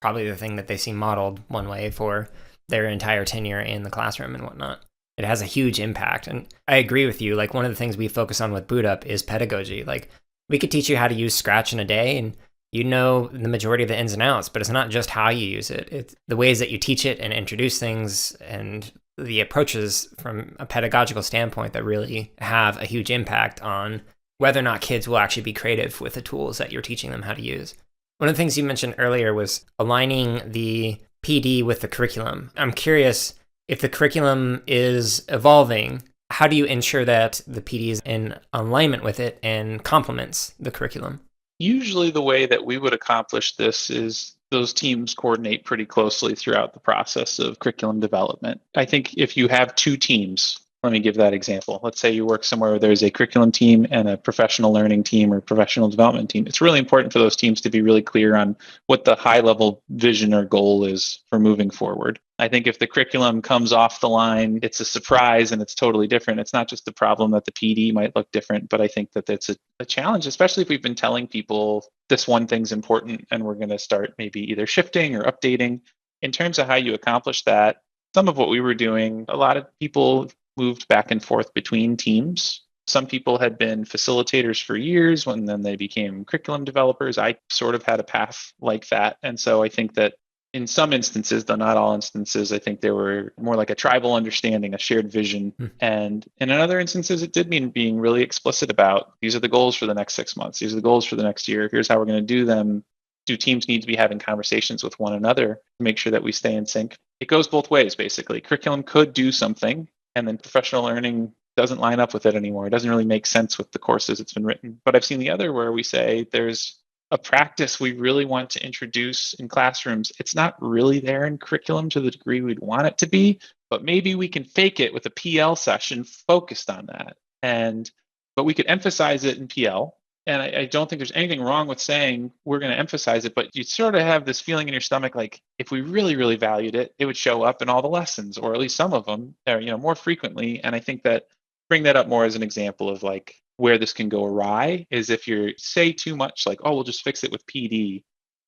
Probably the thing that they see modeled one way for their entire tenure in the classroom and whatnot. It has a huge impact. And I agree with you. Like one of the things we focus on with Boot Up is pedagogy. Like we could teach you how to use Scratch in a day and the majority of the ins and outs, but it's not just how you use it. It's the ways that you teach it and introduce things and the approaches from a pedagogical standpoint that really have a huge impact on whether or not kids will actually be creative with the tools that you're teaching them how to use. One of the things you mentioned earlier was aligning the PD with the curriculum. I'm curious, if the curriculum is evolving, how do you ensure that the PD is in alignment with it and complements the curriculum? Usually the way that we would accomplish this is those teams coordinate pretty closely throughout the process of curriculum development. I think if you have two teams, let me give that example. Let's say you work somewhere where there's a curriculum team and a professional learning team or professional development team. It's really important for those teams to be really clear on what the high level vision or goal is for moving forward. I think if the curriculum comes off the line, it's a surprise and it's totally different. It's not just the problem that the PD might look different, but I think that it's a challenge, especially if we've been telling people this one thing's important and we're going to start maybe either shifting or updating. In terms of how you accomplish that, some of what we were doing, a lot of people moved back and forth between teams. Some people had been facilitators for years when then they became curriculum developers. I sort of had a path like that. And so I think that in some instances, though not all instances, I think there were more like a tribal understanding, a shared vision. And in other instances, it did mean being really explicit about these are the goals for the next 6 months. These are the goals for the next year. Here's how we're going to do them. Do teams need to be having conversations with one another to make sure that we stay in sync? It goes both ways, basically. Curriculum could do something, and then professional learning doesn't line up with it anymore. It doesn't really make sense with the courses it's been written. But I've seen the other where we say there's a practice we really want to introduce in classrooms. It's not really there in curriculum to the degree we'd want it to be, but maybe we can fake it with a PL session focused on that. But we could emphasize it in PL. And I don't think there's anything wrong with saying we're going to emphasize it, but you sort of have this feeling in your stomach like if we really, really valued it, it would show up in all the lessons, or at least some of them, or, more frequently. And I think that bring that up more as an example of like where this can go awry is if you say too much, like, oh, we'll just fix it with PD,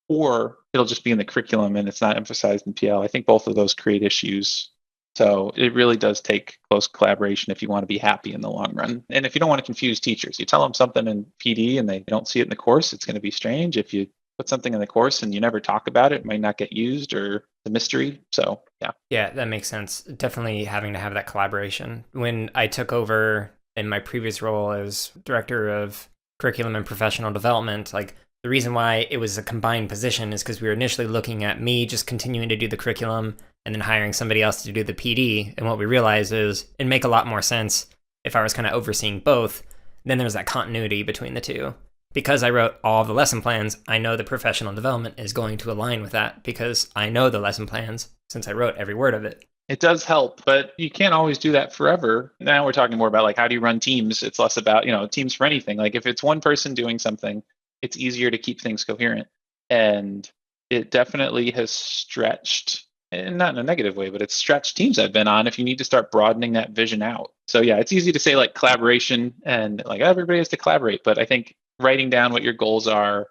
or it'll just be in the curriculum and it's not emphasized in PL. I think both of those create issues. So it really does take close collaboration if you want to be happy in the long run. And if you don't want to confuse teachers, you tell them something in PD and they don't see it in the course, it's going to be strange. If you put something in the course and you never talk about it, it might not get used, or the mystery. So, yeah. Yeah, that makes sense. Definitely having to have that collaboration. When I took over in my previous role as director of curriculum and professional development, like the reason why it was a combined position is because we were initially looking at me just continuing to do the curriculum and then hiring somebody else to do the PD. And what we realized is it'd make a lot more sense if I was kind of overseeing both. Then there's that continuity between the two. Because I wrote all the lesson plans, I know the professional development is going to align with that because I know the lesson plans since I wrote every word of it. It does help, but you can't always do that forever. Now we're talking more about like how do you run teams? It's less about, teams for anything. Like if it's one person doing something, it's easier to keep things coherent. And it definitely has stretched, and not in a negative way, but it's stretched teams I've been on if you need to start broadening that vision out. So yeah, it's easy to say like collaboration and like everybody has to collaborate, but I think writing down what your goals are,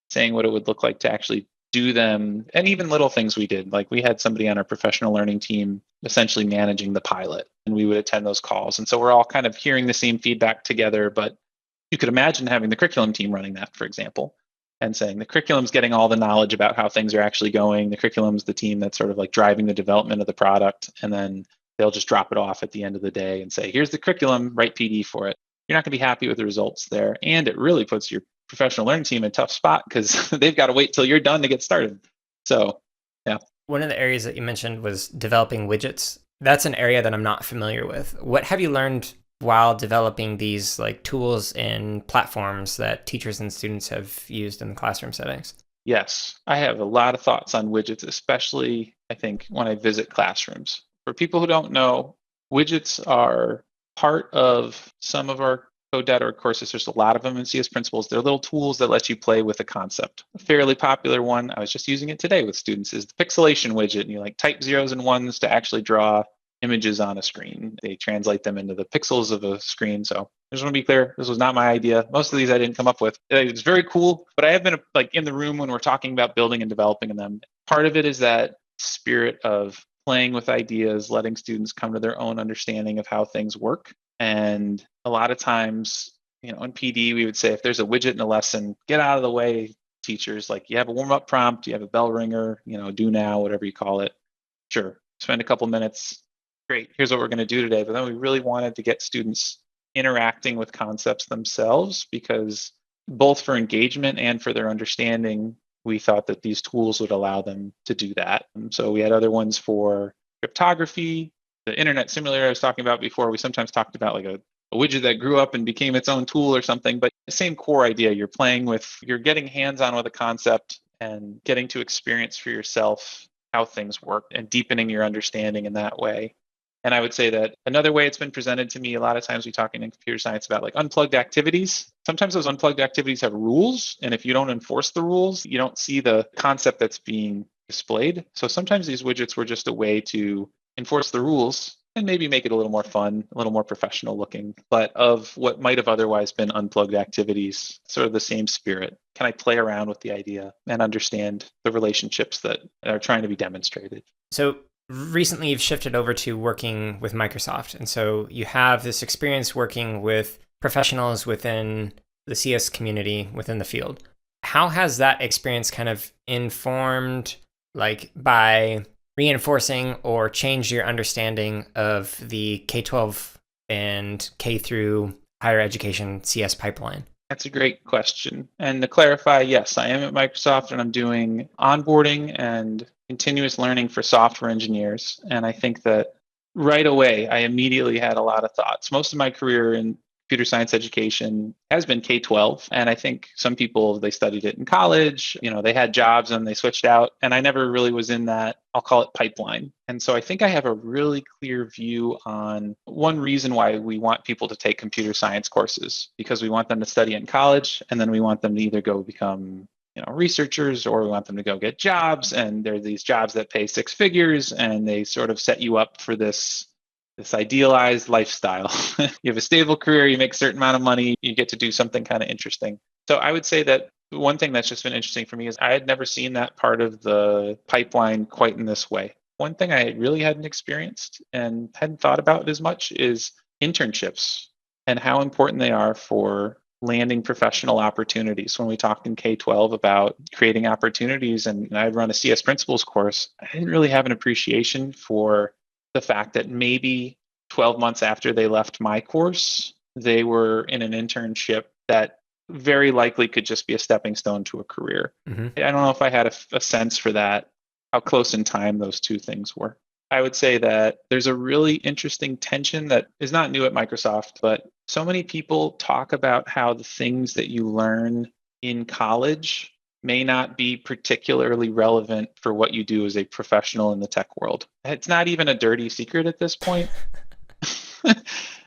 saying what it would look like to actually do them, and even little things we did. Like we had somebody on our professional learning team essentially managing the pilot, and we would attend those calls. And so we're all kind of hearing the same feedback together, but you could imagine having the curriculum team running that, for example, and saying the curriculum's getting all the knowledge about how things are actually going. The curriculum's the team that's sort of like driving the development of the product. And then they'll just drop it off at the end of the day and say, here's the curriculum, write PD for it. You're not going to be happy with the results there. And it really puts your professional learning team in a tough spot because they've got to wait till you're done to get started. So, yeah. One of the areas that you mentioned was developing widgets. That's an area that I'm not familiar with. What have you learned while developing these like tools and platforms that teachers and students have used in the classroom settings? Yes, I have a lot of thoughts on widgets, especially I think when I visit classrooms. For people who don't know, widgets are part of some of our code.org courses. There's a lot of them in CS Principles. They're little tools that let you play with a concept. A fairly popular one, I was just using it today with students, is the pixelation widget. And you like type zeros and ones to actually draw images on a screen. They translate them into the pixels of a screen. So I just want to be clear, this was not my idea. Most of these I didn't come up with. It's very cool, but I have been like in the room when we're talking about building and developing them. Part of it is that spirit of playing with ideas, letting students come to their own understanding of how things work. And a lot of times, in PD, we would say if there's a widget in a lesson, get out of the way, teachers. Like you have a warm-up prompt, you have a bell ringer, do now, whatever you call it. Sure, spend a couple minutes. Great, here's what we're going to do today. But then we really wanted to get students interacting with concepts themselves because both for engagement and for their understanding, we thought that these tools would allow them to do that. And so we had other ones for cryptography, the internet simulator I was talking about before. We sometimes talked about like a widget that grew up and became its own tool or something, but the same core idea. You're getting hands-on with a concept and getting to experience for yourself how things work and deepening your understanding in that way. And I would say that another way it's been presented to me, a lot of times we talk in computer science about like unplugged activities. Sometimes those unplugged activities have rules. And if you don't enforce the rules, you don't see the concept that's being displayed. So sometimes these widgets were just a way to enforce the rules and maybe make it a little more fun, a little more professional looking, but of what might have otherwise been unplugged activities, sort of the same spirit. Can I play around with the idea and understand the relationships that are trying to be demonstrated? So recently you've shifted over to working with Microsoft. And so you have this experience working with professionals within the CS community within the field. How has that experience kind of informed, like by reinforcing or changed your understanding of the K-12 and K through higher education CS pipeline? That's a great question. And to clarify, yes, I am at Microsoft and I'm doing onboarding and continuous learning for software engineers. And I think that right away, I immediately had a lot of thoughts. Most of my career in computer science education has been K-12. And I think some people, they studied it in college, they had jobs and they switched out. And I never really was in that, I'll call it pipeline. And so I think I have a really clear view on one reason why we want people to take computer science courses, because we want them to study in college and then we want them to either go become researchers, or we want them to go get jobs. And there are these jobs that pay six figures and they sort of set you up for this idealized lifestyle. You have a stable career, you make a certain amount of money, you get to do something kind of interesting. So I would say that one thing that's just been interesting for me is I had never seen that part of the pipeline quite in this way. One thing I really hadn't experienced and hadn't thought about as much is internships and how important they are for landing professional opportunities. When we talked in K-12 about creating opportunities, and I'd run a CS Principles course, I didn't really have an appreciation for the fact that maybe 12 months after they left my course, they were in an internship that very likely could just be a stepping stone to a career. Mm-hmm. I don't know if I had a sense for that, how close in time those two things were. I would say that there's a really interesting tension that is not new at Microsoft, but So many people talk about how the things that you learn in college may not be particularly relevant for what you do as a professional in the tech world. It's not even a dirty secret at this point.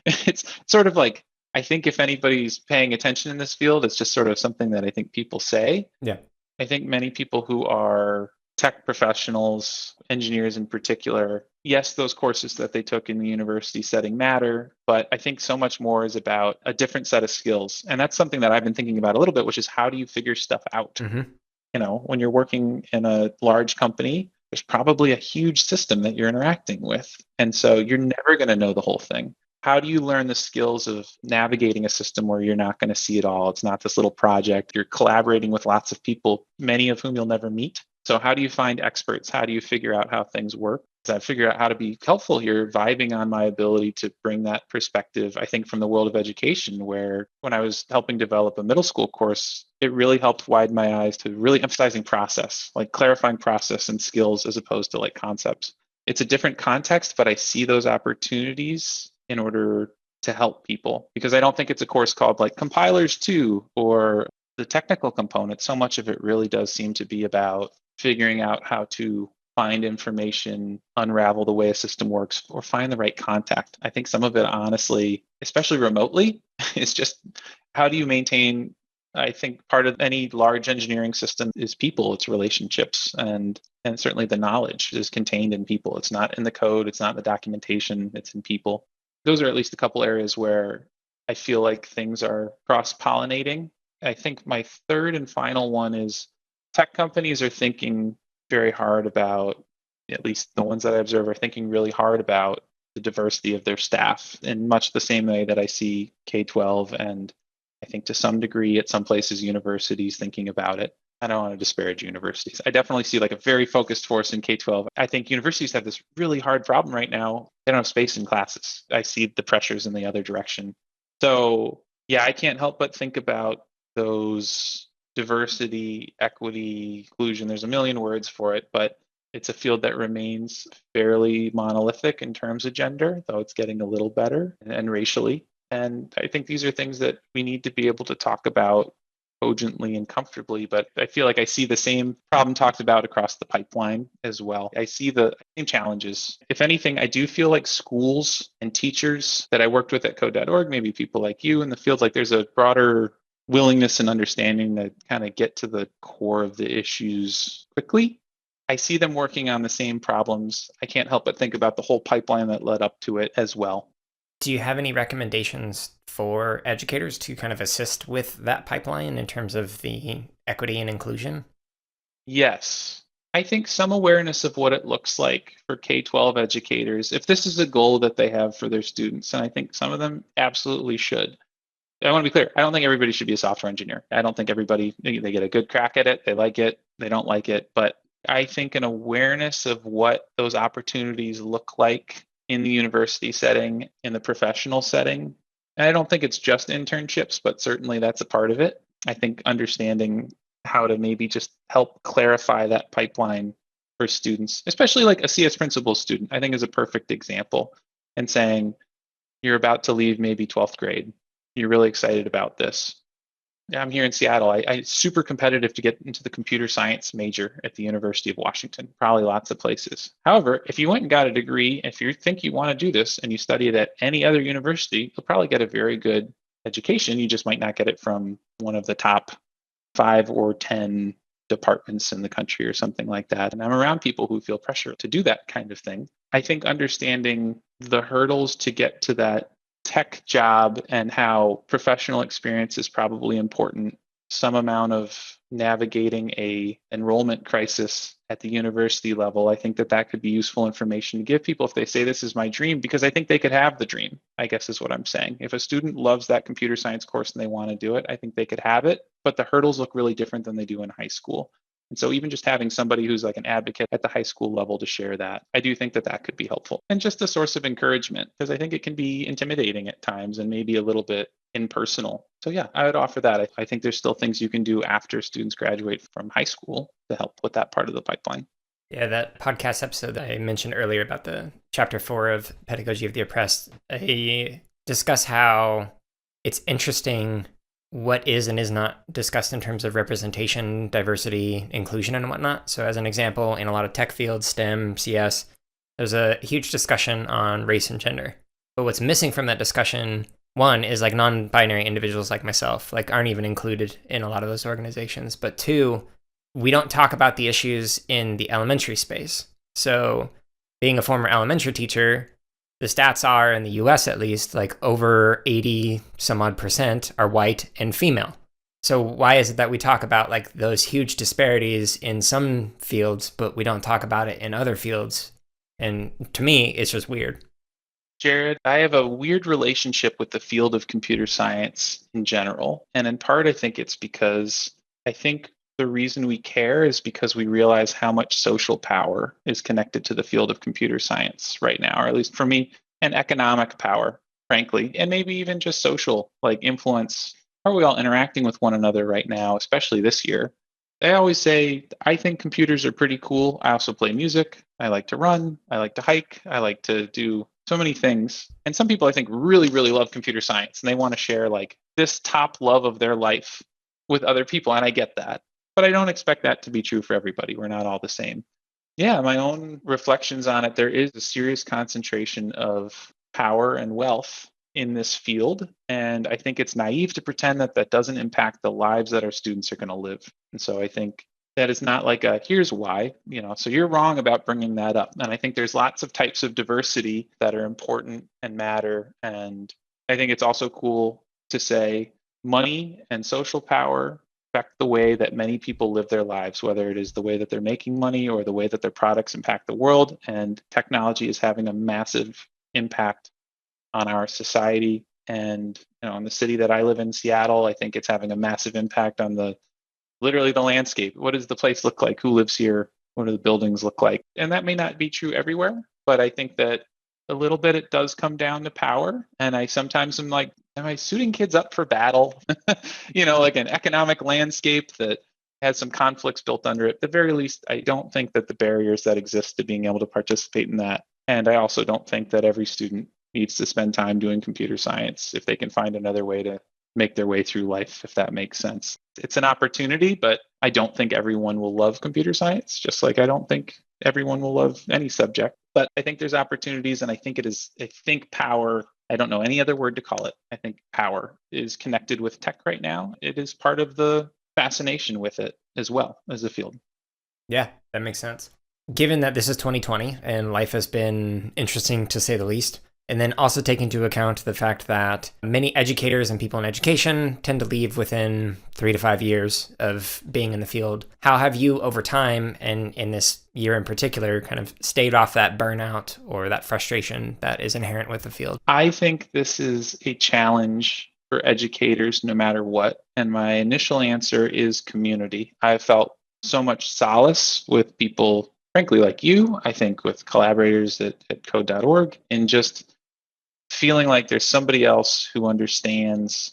It's sort of like, I think if anybody's paying attention in this field, it's just sort of something that I think people say. Yeah. I think many people who are tech professionals, engineers in particular, yes, those courses that they took in the university setting matter, but I think so much more is about a different set of skills. And that's something that I've been thinking about a little bit, which is how do you figure stuff out? Mm-hmm. When you're working in a large company, there's probably a huge system that you're interacting with. And so you're never going to know the whole thing. How do you learn the skills of navigating a system where you're not going to see it all? It's not this little project. You're collaborating with lots of people, many of whom you'll never meet. So how do you find experts? How do you figure out how things work? As I figure out how to be helpful here, vibing on my ability to bring that perspective, I think, from the world of education, where when I was helping develop a middle school course, it really helped widen my eyes to really emphasizing process, like clarifying process and skills as opposed to like concepts. It's a different context, but I see those opportunities in order to help people, because I don't think it's a course called like compilers 2 or the technical component. So much of it really does seem to be about figuring out how to find information, unravel the way a system works, or find the right contact. I think some of it, honestly, especially remotely, is just how do you maintain. I think part of any large engineering system is people, it's relationships, and certainly the knowledge is contained in people. It's not in the code, it's not in the documentation, it's in people. Those are at least a couple areas where I feel like things are cross-pollinating. I think my third and final one is tech companies are thinking very hard about, at least the ones that I observe are thinking really hard about the diversity of their staff in much the same way that I see K-12 and I think to some degree at some places universities thinking about it. I don't want to disparage universities. I definitely see like a very focused force in K-12. I think universities have this really hard problem right now. They don't have space in classes. I see the pressures in the other direction. So yeah, I can't help but think about those diversity, equity, inclusion. There's a million words for it, but it's a field that remains fairly monolithic in terms of gender, though it's getting a little better, and racially. And I think these are things that we need to be able to talk about cogently and comfortably, but I feel like I see the same problem talked about across the pipeline as well. I see the same challenges. If anything, I do feel like schools and teachers that I worked with at code.org, maybe people like you in the field, like there's a broader willingness and understanding to kind of get to the core of the issues quickly. I see them working on the same problems. I can't help but think about the whole pipeline that led up to it as well. Do you have any recommendations for educators to kind of assist with that pipeline in terms of the equity and inclusion? Yes. I think some awareness of what it looks like for K-12 educators, if this is a goal that they have for their students, and I think some of them absolutely should. I want to be clear. I don't think everybody should be a software engineer. I don't think everybody, they get a good crack at it. They like it. They don't like it. But I think an awareness of what those opportunities look like in the university setting, in the professional setting. And I don't think it's just internships, but certainly that's a part of it. I think understanding how to maybe just help clarify that pipeline for students, especially like a CS principal student, I think is a perfect example. And saying, you're about to leave maybe 12th grade. You're really excited about this. I'm here in Seattle. I super competitive to get into the computer science major at the University of Washington, probably lots of places. However, if you went and got a degree, if you think you want to do this and you study it at any other university, you'll probably get a very good education. You just might not get it from one of the top 5 or 10 departments in the country or something like that. And I'm around people who feel pressure to do that kind of thing. I think understanding the hurdles to get to that tech job and how professional experience is probably important. Some amount of navigating a enrollment crisis at the university level, I think that could be useful information to give people if they say this is my dream, because I think they could have the dream, I guess is what I'm saying. If a student loves that computer science course and they want to do it, I think they could have it, but the hurdles look really different than they do in high school. And so even just having somebody who's like an advocate at the high school level to share that, I do think that could be helpful. And just a source of encouragement, because I think it can be intimidating at times and maybe a little bit impersonal. So yeah, I would offer that. I think there's still things you can do after students graduate from high school to help with that part of the pipeline. Yeah, that podcast episode that I mentioned earlier about the chapter 4 of Pedagogy of the Oppressed, I discuss how it's interesting what is and is not discussed in terms of representation, diversity, inclusion, and whatnot. So as an example, in a lot of tech fields, STEM, CS, there's a huge discussion on race and gender. But what's missing from that discussion, one, is like non-binary individuals like myself, like aren't even included in a lot of those organizations. But two, we don't talk about the issues in the elementary space. So being a former elementary teacher, the stats are, in the US at least, like over 80 some odd percent are white and female. So why is it that we talk about like those huge disparities in some fields, but we don't talk about it in other fields? And to me, it's just weird. Jared, I have a weird relationship with the field of computer science in general. And in part, I think it's because I think the reason we care is because we realize how much social power is connected to the field of computer science right now, or at least for me, and economic power, frankly, and maybe even just social, like influence. How are we all interacting with one another right now, especially this year? I always say, I think computers are pretty cool. I also play music. I like to run. I like to hike. I like to do so many things. And some people I think really, really love computer science and they want to share like this top love of their life with other people. And I get that. But I don't expect that to be true for everybody. We're not all the same. Yeah, my own reflections on it, there is a serious concentration of power and wealth in this field. And I think it's naive to pretend that that doesn't impact the lives that our students are going to live. And so I think that is not like a here's why, so you're wrong about bringing that up. And I think there's lots of types of diversity that are important and matter. And I think it's also cool to say money and social power affect the way that many people live their lives, whether it is the way that they're making money or the way that their products impact the world. And technology is having a massive impact on our society. And in the city that I live in, Seattle, I think it's having a massive impact on literally the landscape. What does the place look like? Who lives here? What do the buildings look like? And that may not be true everywhere, but I think that a little bit it does come down to power. And I sometimes am like, am I suiting kids up for battle? Like an economic landscape that has some conflicts built under it. At the very least, I don't think that the barriers that exist to being able to participate in that. And I also don't think that every student needs to spend time doing computer science if they can find another way to make their way through life, if that makes sense. It's an opportunity, but I don't think everyone will love computer science, just like I don't think everyone will love any subject. But I think there's opportunities, and I think power, I don't know any other word to call it. I think power is connected with tech right now. It is part of the fascination with it as well as a field. Yeah, that makes sense. Given that this is 2020 and life has been interesting to say the least, and then also take into account the fact that many educators and people in education tend to leave within 3 to 5 years of being in the field. How have you, over time, and in this year in particular, kind of stayed off that burnout or that frustration that is inherent with the field? I think this is a challenge for educators no matter what. And my initial answer is community. I felt so much solace with people, frankly, like you, I think with collaborators at code.org, and just feeling like there's somebody else who understands.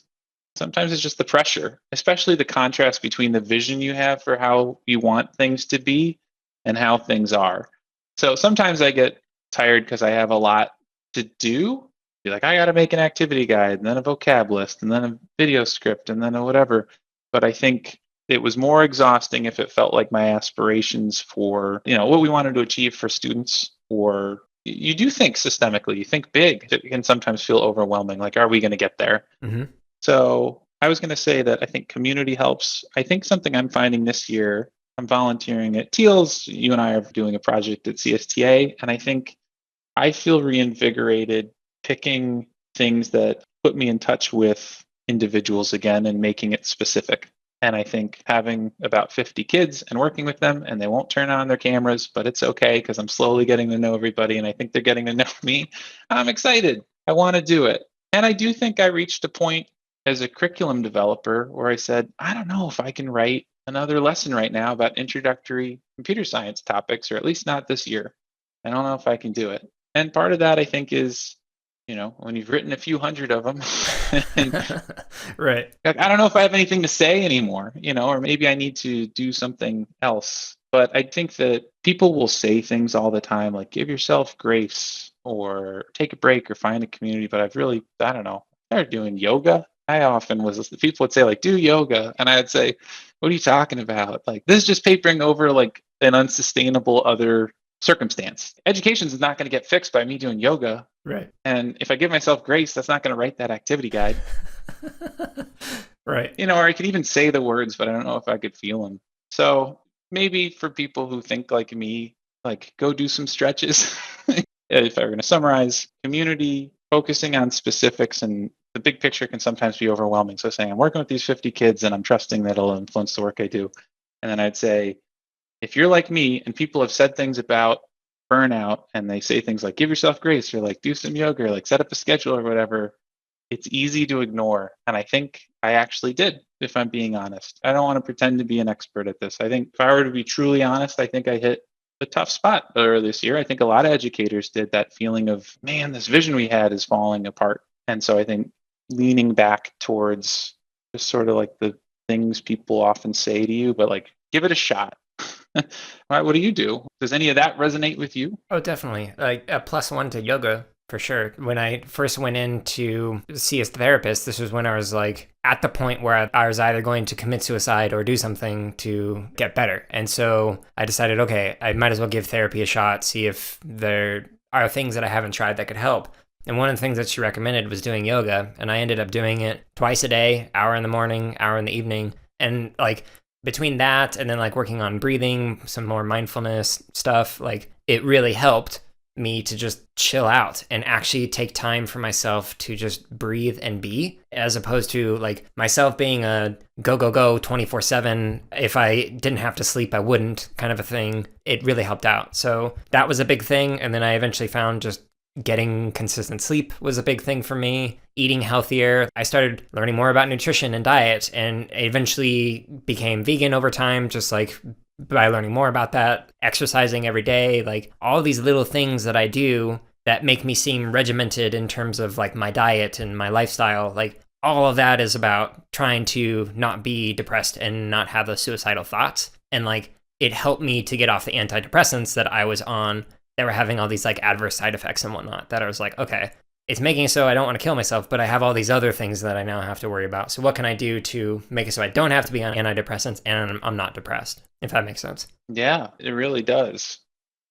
Sometimes it's just the pressure, especially the contrast between the vision you have for how you want things to be and how things are. So sometimes I get tired because I have a lot to do. Be like, I got to make an activity guide and then a vocab list and then a video script and then a whatever. But I think it was more exhausting if it felt like my aspirations for, what we wanted to achieve for students, or you do think systemically, you think big. It can sometimes feel overwhelming. Like, are we going to get there? Mm-hmm. So I was going to say that I think community helps. I think something I'm finding this year, I'm volunteering at Teals. You and I are doing a project at CSTA. And I think I feel reinvigorated picking things that put me in touch with individuals again and making it specific. And I think having about 50 kids and working with them, and they won't turn on their cameras, but it's okay because I'm slowly getting to know everybody and I think they're getting to know me. I'm excited. I want to do it. And I do think I reached a point as a curriculum developer where I said, I don't know if I can write another lesson right now about introductory computer science topics, or at least not this year. I don't know if I can do it. And part of that, I think, is when you've written a few hundred of them, and right. I don't know if I have anything to say anymore, or maybe I need to do something else. But I think that people will say things all the time, like give yourself grace or take a break or find a community. But I don't know, I started doing yoga. I often was, people would say like, do yoga. And I'd say, what are you talking about? Like, this is just papering over like an unsustainable other circumstance. Education is not going to get fixed by me doing yoga. Right. And if I give myself grace, that's not going to write that activity guide. Right. Or I could even say the words, but I don't know if I could feel them. So maybe for people who think like me, like go do some stretches. If I were going to summarize, community, focusing on specifics, and the big picture can sometimes be overwhelming. So saying I'm working with these 50 kids and I'm trusting that it'll influence the work I do. And then I'd say, if you're like me and people have said things about burnout and they say things like give yourself grace or like do some yoga or like set up a schedule or whatever, it's easy to ignore. And I think I actually did, if I'm being honest. I don't want to pretend to be an expert at this. I think if I were to be truly honest, I think I hit a tough spot earlier this year. I think a lot of educators did, that feeling of, man, this vision we had is falling apart. And so I think leaning back towards just sort of like the things people often say to you, but like, give it a shot. What do you do? Does any of that resonate with you? Oh, definitely. Like a +1 to yoga for sure. When I first went in to see a therapist, this was when I was like at the point where I was either going to commit suicide or do something to get better. And so I decided, okay, I might as well give therapy a shot, see if there are things that I haven't tried that could help. And one of the things that she recommended was doing yoga. And I ended up doing it twice a day, hour in the morning, hour in the evening. And like between that and then like working on breathing, some more mindfulness stuff, like it really helped me to just chill out and actually take time for myself to just breathe and be, as opposed to like myself being a go, go, go 24/7. If I didn't have to sleep, I wouldn't kind of a thing. It really helped out. So that was a big thing. And then I eventually found just getting consistent sleep was a big thing for me. Eating healthier. I started learning more about nutrition and diet and eventually became vegan over time, just like by learning more about that. Exercising every day, like all these little things that I do that make me seem regimented in terms of like my diet and my lifestyle. Like all of that is about trying to not be depressed and not have those suicidal thoughts. And like it helped me to get off the antidepressants that I was on that were having all these like adverse side effects and whatnot, that I was like, okay, it's making it so I don't want to kill myself, but I have all these other things that I now have to worry about. So what can I do to make it so I don't have to be on antidepressants and I'm not depressed, if that makes sense? Yeah, it really does.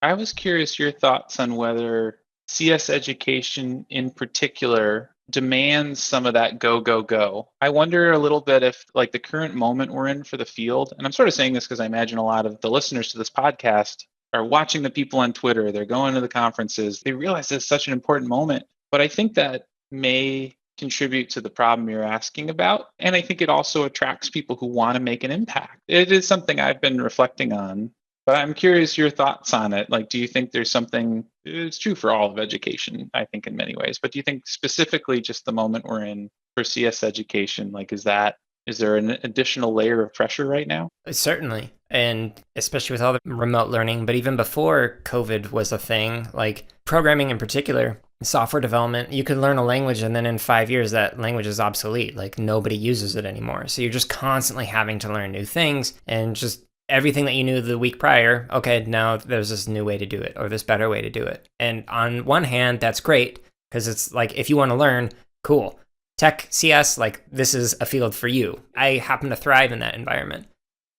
I was curious your thoughts on whether CS education in particular demands some of that go, go, go. I wonder a little bit if like the current moment we're in for the field, and I'm sort of saying this because I imagine a lot of the listeners to this podcast are watching the people on Twitter, they're going to the conferences, they realize it's such an important moment. But I think that may contribute to the problem you're asking about. And I think it also attracts people who want to make an impact. It is something I've been reflecting on, but I'm curious your thoughts on it. Like, do you think there's something, it's true for all of education, I think in many ways, but do you think specifically just the moment we're in for CS education, like is there an additional layer of pressure right now? Certainly. And especially with all the remote learning, but even before COVID was a thing, like programming in particular, software development, you could learn a language and then in 5 years that language is obsolete. Like nobody uses it anymore. So you're just constantly having to learn new things and just everything that you knew the week prior. Okay, now there's this new way to do it or this better way to do it. And on one hand, that's great because it's like if you want to learn, cool. Tech, CS, like this is a field for you. I happen to thrive in that environment.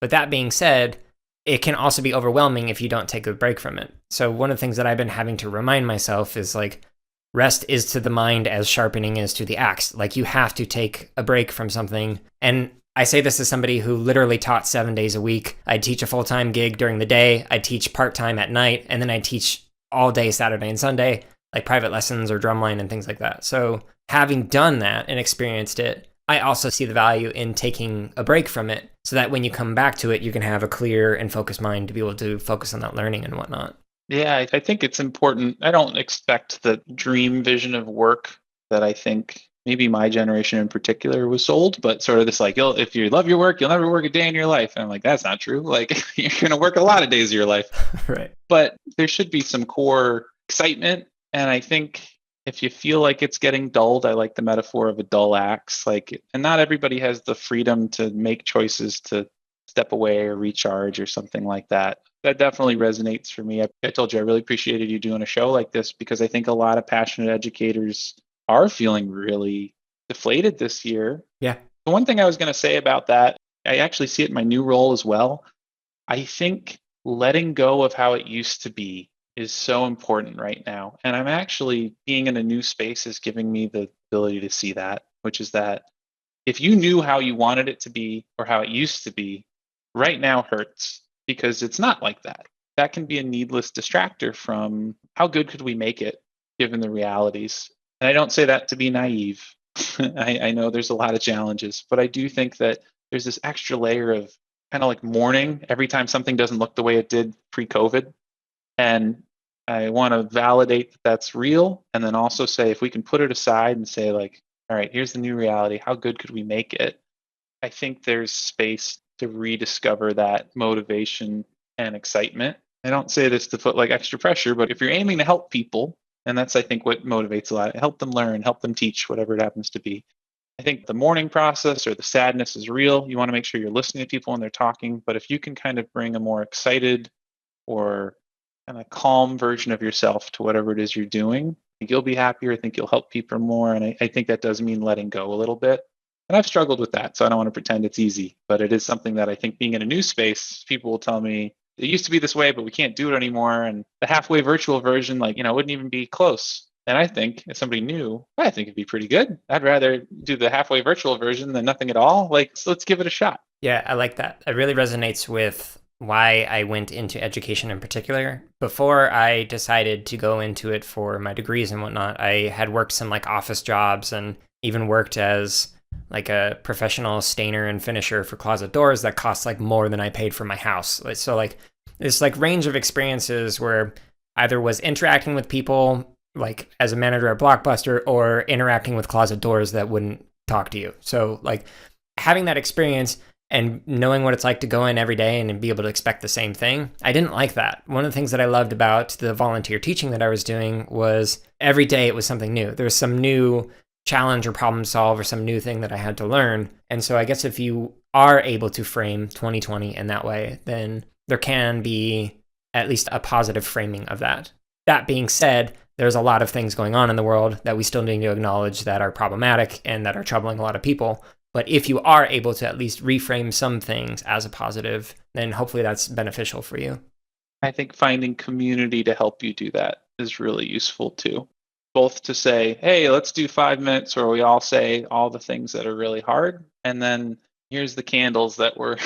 But that being said, it can also be overwhelming if you don't take a break from it. So one of the things that I've been having to remind myself is like, rest is to the mind as sharpening is to the axe. Like you have to take a break from something. And I say this as somebody who literally taught 7 days a week. I'd teach a full-time gig during the day. I'd teach part-time at night. And then I'd teach all day Saturday and Sunday, like private lessons or drumline and things like that. So having done that and experienced it, I also see the value in taking a break from it so that when you come back to it, you can have a clear and focused mind to be able to focus on that learning and whatnot. Yeah, I think it's important. I don't expect the dream vision of work that I think maybe my generation in particular was sold, but sort of this like, if you love your work, you'll never work a day in your life. And I'm like, that's not true. Like you're going to work a lot of days of your life. Right. But there should be some core excitement. And I think if you feel like it's getting dulled, I like the metaphor of a dull axe. Like, and not everybody has the freedom to make choices to step away or recharge or something like that. That definitely resonates for me. I told you I really appreciated you doing a show like this because I think a lot of passionate educators are feeling really deflated this year. Yeah. The one thing I was going to say about that, I actually see it in my new role as well. I think letting go of how it used to be is so important right now. And I'm actually being in a new space is giving me the ability to see that, which is that if you knew how you wanted it to be or how it used to be, right now hurts because it's not like that. That can be a needless distractor from how good could we make it given the realities. And I don't say that to be naive. I know there's a lot of challenges, but I do think that there's this extra layer of kind of like mourning every time something doesn't look the way it did pre COVID. And I want to validate that that's real. And then also say, if we can put it aside and say, like, all right, here's the new reality. How good could we make it? I think there's space to rediscover that motivation and excitement. I don't say this to put like extra pressure, but if you're aiming to help people, and that's, I think, what motivates a lot, help them learn, help them teach, whatever it happens to be. I think the mourning process or the sadness is real. You want to make sure you're listening to people when they're talking. But if you can kind of bring a more excited or kind of calm version of yourself to whatever it is you're doing, I think you'll be happier. I think you'll help people more. And I think that does mean letting go a little bit. And I've struggled with that. So I don't want to pretend it's easy, but it is something that I think being in a new space, people will tell me it used to be this way, but we can't do it anymore. And the halfway virtual version, like, wouldn't even be close. And I think if somebody new, I think it'd be pretty good. I'd rather do the halfway virtual version than nothing at all. Like, so let's give it a shot. Yeah, I like that. It really resonates with why I went into education in particular. Before I decided to go into it for my degrees and whatnot, I had worked some like office jobs and even worked as like a professional stainer and finisher for closet doors that cost like more than I paid for my house. So like this like range of experiences where either was interacting with people like as a manager at Blockbuster or interacting with closet doors that wouldn't talk to you. So like having that experience and knowing what it's like to go in every day and be able to expect the same thing, I didn't like that. One of the things that I loved about the volunteer teaching that I was doing was every day it was something new. There was some new challenge or problem solve or some new thing that I had to learn. And so I guess if you are able to frame 2020 in that way, then there can be at least a positive framing of that. That being said, there's a lot of things going on in the world that we still need to acknowledge that are problematic and that are troubling a lot of people. But if you are able to at least reframe some things as a positive, then hopefully that's beneficial for you. I think finding community to help you do that is really useful too. Both to say, hey, let's do 5 minutes where we all say all the things that are really hard. And then here's the candles that we're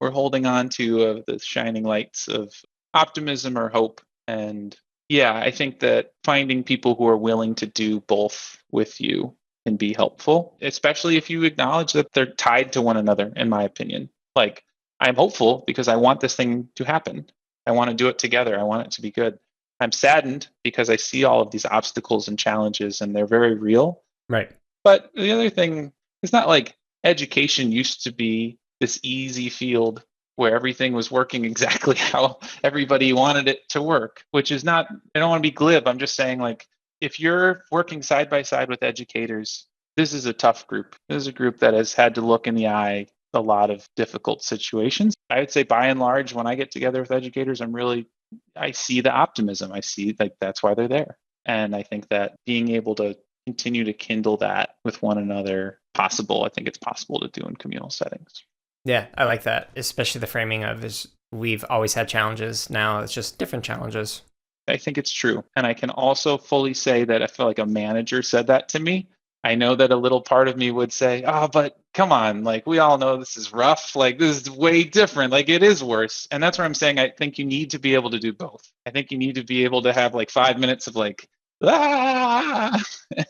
we're holding on to of the shining lights of optimism or hope. And yeah, I think that finding people who are willing to do both with you can be helpful, especially if you acknowledge that they're tied to one another, in my opinion. Like, I'm hopeful because I want this thing to happen. I want to do it together. I want it to be good. I'm saddened because I see all of these obstacles and challenges and they're very real. Right. But the other thing, it's not like education used to be this easy field where everything was working exactly how everybody wanted it to work, which is not, I don't want to be glib. I'm just saying, like, if you're working side by side with educators, this is a tough group. This is a group that has had to look in the eye a lot of difficult situations. I would say by and large, when I get together with educators, I see the optimism. I see like that's why they're there. And I think that being able to continue to kindle that with one another possible, I think it's possible to do in communal settings. Yeah, I like that, especially the framing of is we've always had challenges. Now it's just different challenges. I think it's true. And I can also fully say that I feel like a manager said that to me. I know that a little part of me would say, oh, but come on, like we all know this is rough. Like this is way different. Like it is worse. And that's what I'm saying. I think you need to be able to do both. I think you need to be able to have like 5 minutes of like, ah,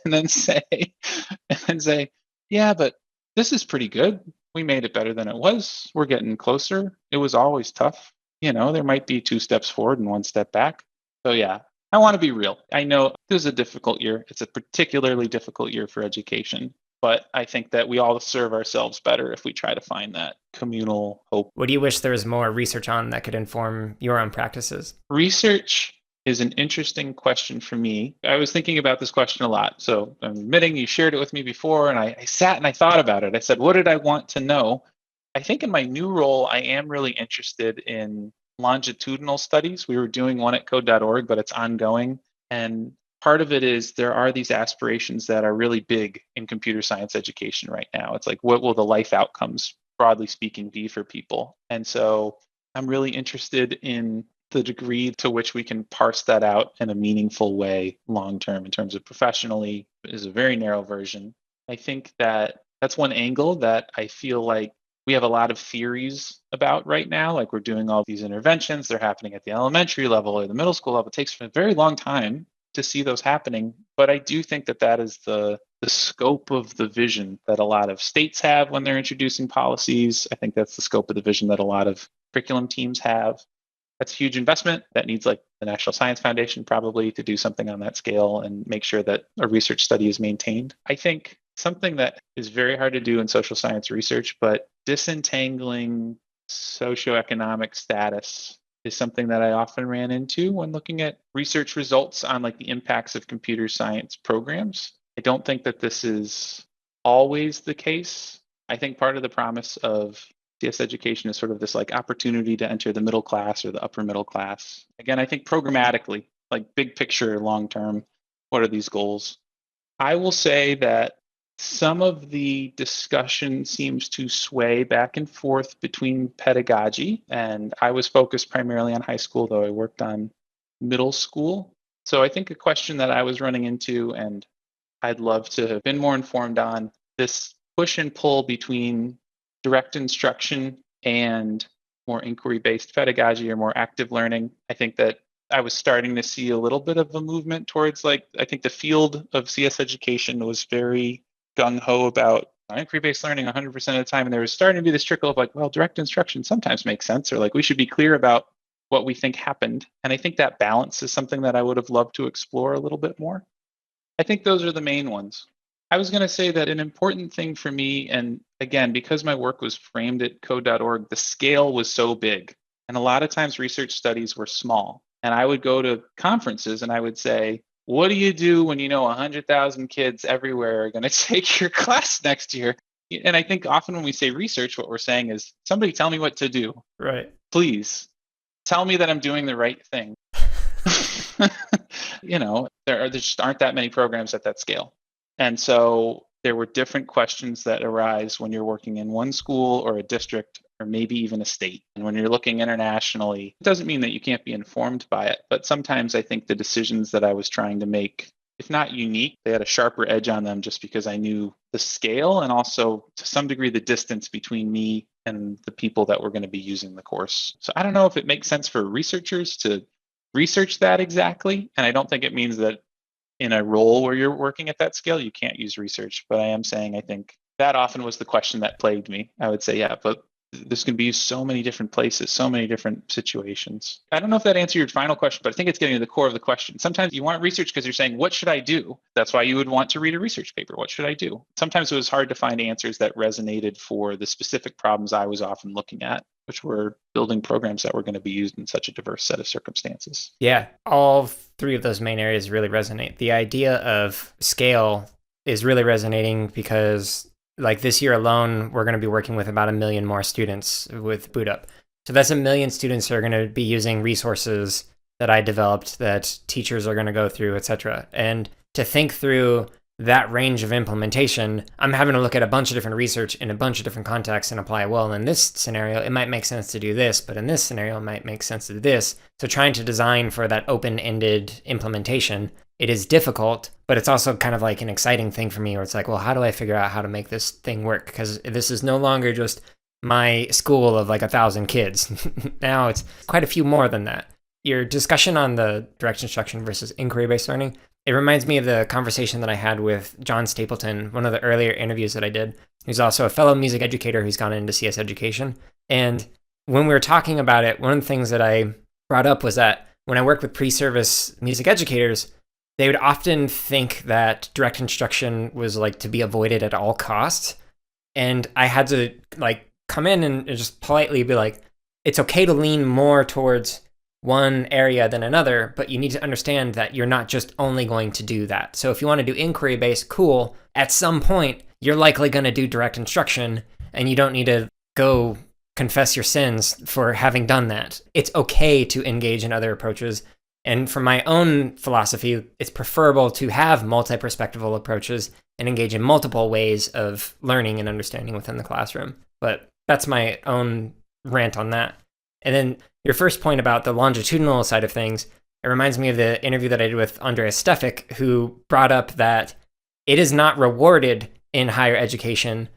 and then say, yeah, but this is pretty good. We made it better than it was. We're getting closer. It was always tough. There might be 2 steps forward and 1 step back. So yeah, I want to be real. I know this is a difficult year. It's a particularly difficult year for education, but I think that we all serve ourselves better if we try to find that communal hope. What do you wish there was more research on that could inform your own practices? Research is an interesting question for me. I was thinking about this question a lot. So I'm admitting you shared it with me before, and I sat and I thought about it. I said, what did I want to know? I think in my new role, I am really interested in longitudinal studies. We were doing one at code.org, but it's ongoing. And part of it is there are these aspirations that are really big in computer science education right now. It's like, what will the life outcomes, broadly speaking, be for people? And so I'm really interested in the degree to which we can parse that out in a meaningful way long term in terms of professionally is a very narrow version. I think that that's one angle that I feel like we have a lot of theories about right now. Like we're doing all these interventions, they're happening at the elementary level or the middle school level. It takes a very long time to see those happening. But I do think that that is the scope of the vision that a lot of states have when they're introducing policies. I think that's the scope of the vision that a lot of curriculum teams have. That's a huge investment that needs like the National Science Foundation probably to do something on that scale and make sure that a research study is maintained. I think something that is very hard to do in social science research, but disentangling socioeconomic status is something that I often ran into when looking at research results on like the impacts of computer science programs. I don't think that this is always the case. I think part of the promise of CS education is sort of this like opportunity to enter the middle class or the upper middle class. Again, I think programmatically, like big picture, long term, what are these goals? I will say that some of the discussion seems to sway back and forth between pedagogy, and I was focused primarily on high school, though I worked on middle school. So I think a question that I was running into, and I'd love to have been more informed on, this push and pull between direct instruction and more inquiry-based pedagogy or more active learning. I think that I was starting to see a little bit of a movement towards like, I think the field of CS education was very gung-ho about inquiry-based learning 100% of the time. And there was starting to be this trickle of like, well, direct instruction sometimes makes sense, or like we should be clear about what we think happened. And I think that balance is something that I would have loved to explore a little bit more. I think those are the main ones. I was going to say that an important thing for me, and again, because my work was framed at code.org, the scale was so big. And a lot of times research studies were small. And I would go to conferences and I would say, what do you do when you know 100,000 kids everywhere are going to take your class next year? And I think often when we say research, what we're saying is, somebody tell me what to do. Right. Please tell me that I'm doing the right thing. There just aren't that many programs at that scale. And so there were different questions that arise when you're working in one school or a district or maybe even a state. And when you're looking internationally, it doesn't mean that you can't be informed by it. But sometimes I think the decisions that I was trying to make, if not unique, they had a sharper edge on them just because I knew the scale and also to some degree the distance between me and the people that were going to be using the course. So I don't know if it makes sense for researchers to research that exactly. And I don't think it means that in a role where you're working at that scale, you can't use research. But I am saying, I think that often was the question that plagued me. I would say, yeah, but this can be used so many different places, so many different situations. I don't know if that answered your final question, but I think it's getting to the core of the question. Sometimes you want research because you're saying, what should I do? That's why you would want to read a research paper. What should I do? Sometimes it was hard to find answers that resonated for the specific problems I was often looking at, which were building programs that were going to be used in such a diverse set of circumstances. Yeah, all three of those main areas really resonate. The idea of scale is really resonating because like this year alone, we're going to be working with about 1 million more students with Boot Up. So that's 1 million students who are going to be using resources that I developed that teachers are going to go through, etc. And to think through that range of implementation, I'm having to look at a bunch of different research in a bunch of different contexts and apply, well, in this scenario, it might make sense to do this, but in this scenario, it might make sense to do this. So trying to design for that open-ended implementation, it is difficult, but it's also kind of like an exciting thing for me where it's like, well, how do I figure out how to make this thing work? Because this is no longer just my school of like 1,000 kids. Now it's quite a few more than that. Your discussion on the direct instruction versus inquiry-based learning, it reminds me of the conversation that I had with John Stapleton, one of the earlier interviews that I did. He's also a fellow music educator who's gone into CS education. And when we were talking about it, one of the things that I brought up was that when I work with pre-service music educators, they would often think that direct instruction was like to be avoided at all costs. And I had to like come in and just politely be like, it's okay to lean more towards one area than another, but you need to understand that you're not just only going to do that. So if you want to do inquiry-based, cool, at some point, you're likely going to do direct instruction, and you don't need to go confess your sins for having done that. It's okay to engage in other approaches. And from my own philosophy, it's preferable to have multi-perspectival approaches and engage in multiple ways of learning and understanding within the classroom. But that's my own rant on that. And then your first point about the longitudinal side of things, it reminds me of the interview that I did with Andreas Stefik, who brought up that it is not rewarded in higher education,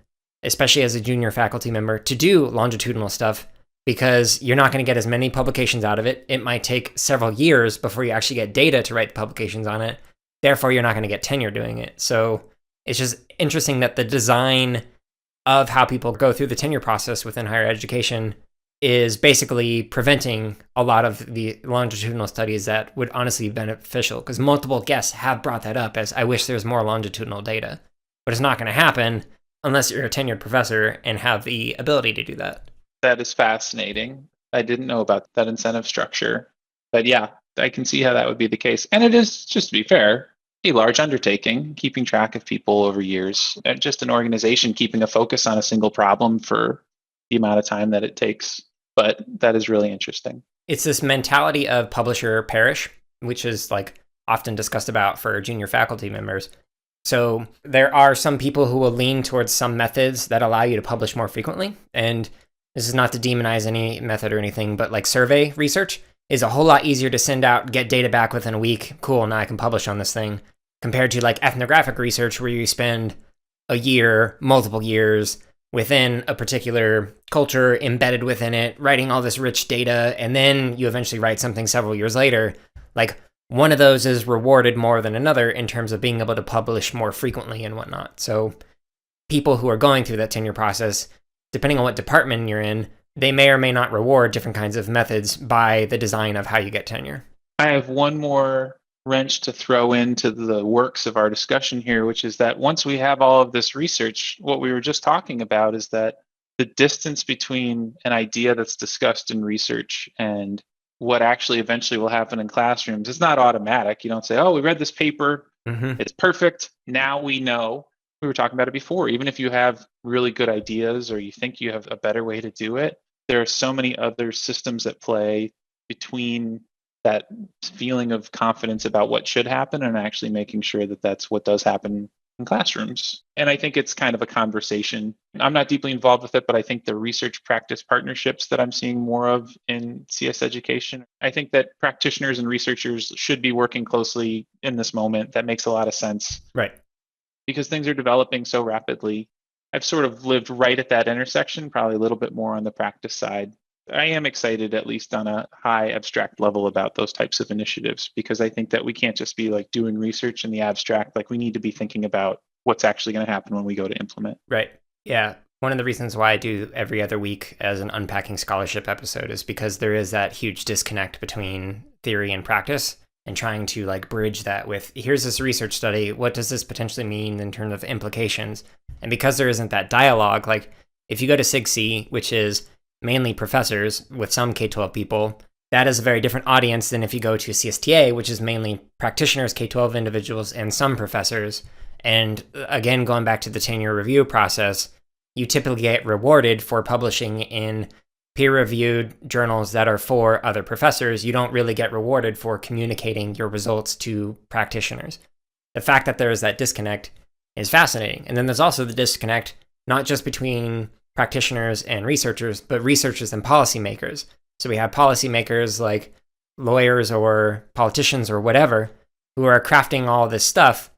especially as a junior faculty member, to do longitudinal stuff because you're not going to get as many publications out of it. It might take several years before you actually get data to write the publications on it. Therefore, you're not going to get tenure doing it. So it's just interesting that the design of how people go through the tenure process within higher education is basically preventing a lot of the longitudinal studies that would honestly be beneficial, because multiple guests have brought that up as I wish there's more longitudinal data. But it's not going to happen unless you're a tenured professor and have the ability to do that. That is fascinating. I didn't know about that incentive structure. But yeah, I can see how that would be the case. And it is, just to be fair, a large undertaking, keeping track of people over years, and just an organization keeping a focus on a single problem for the amount of time that it takes. But that is really interesting. It's this mentality of publisher perish, which is like often discussed about for junior faculty members. So there are some people who will lean towards some methods that allow you to publish more frequently. And this is not to demonize any method or anything, but like survey research is a whole lot easier to send out, get data back within a week. Cool, now I can publish on this thing. Compared to like ethnographic research where you spend a year, multiple years within a particular culture, embedded within it, writing all this rich data, and then you eventually write something several years later. Like one of those is rewarded more than another in terms of being able to publish more frequently and whatnot. So people who are going through that tenure process, depending on what department you're in, they may or may not reward different kinds of methods by the design of how you get tenure. I have one more wrench to throw into the works of our discussion here, which is that once we have all of this research, what we were just talking about is that the distance between an idea that's discussed in research and what actually eventually will happen in classrooms is not automatic. You don't say, oh, we read this paper, it's perfect, now we know. We were talking about it before. Even if you have really good ideas or you think you have a better way to do it, there are so many other systems at play between that feeling of confidence about what should happen and actually making sure that that's what does happen in classrooms. And I think it's kind of a conversation. I'm not deeply involved with it, but I think the research practice partnerships that I'm seeing more of in CS education, I think that practitioners and researchers should be working closely in this moment. That makes a lot of sense. Right. Because things are developing so rapidly. I've sort of lived right at that intersection, probably a little bit more on the practice side. I am excited, at least on a high abstract level, about those types of initiatives, because I think that we can't just be like doing research in the abstract. Like we need to be thinking about what's actually going to happen when we go to implement. Right. Yeah. One of the reasons why I do every other week as an unpacking scholarship episode is because there is that huge disconnect between theory and practice, and trying to like bridge that with, here's this research study, what does this potentially mean in terms of implications? And because there isn't that dialogue, like if you go to SIGC, which is mainly professors with some K-12 people, that is a very different audience than if you go to CSTA, which is mainly practitioners, K-12 individuals, and some professors. And again, going back to the tenure review process, you typically get rewarded for publishing in peer-reviewed journals that are for other professors. You don't really get rewarded for communicating your results to practitioners. The fact that there is that disconnect is fascinating. And then there's also the disconnect, not just between practitioners and researchers, but researchers and policymakers. So we have policymakers like lawyers or politicians or whatever who are crafting all this stuff,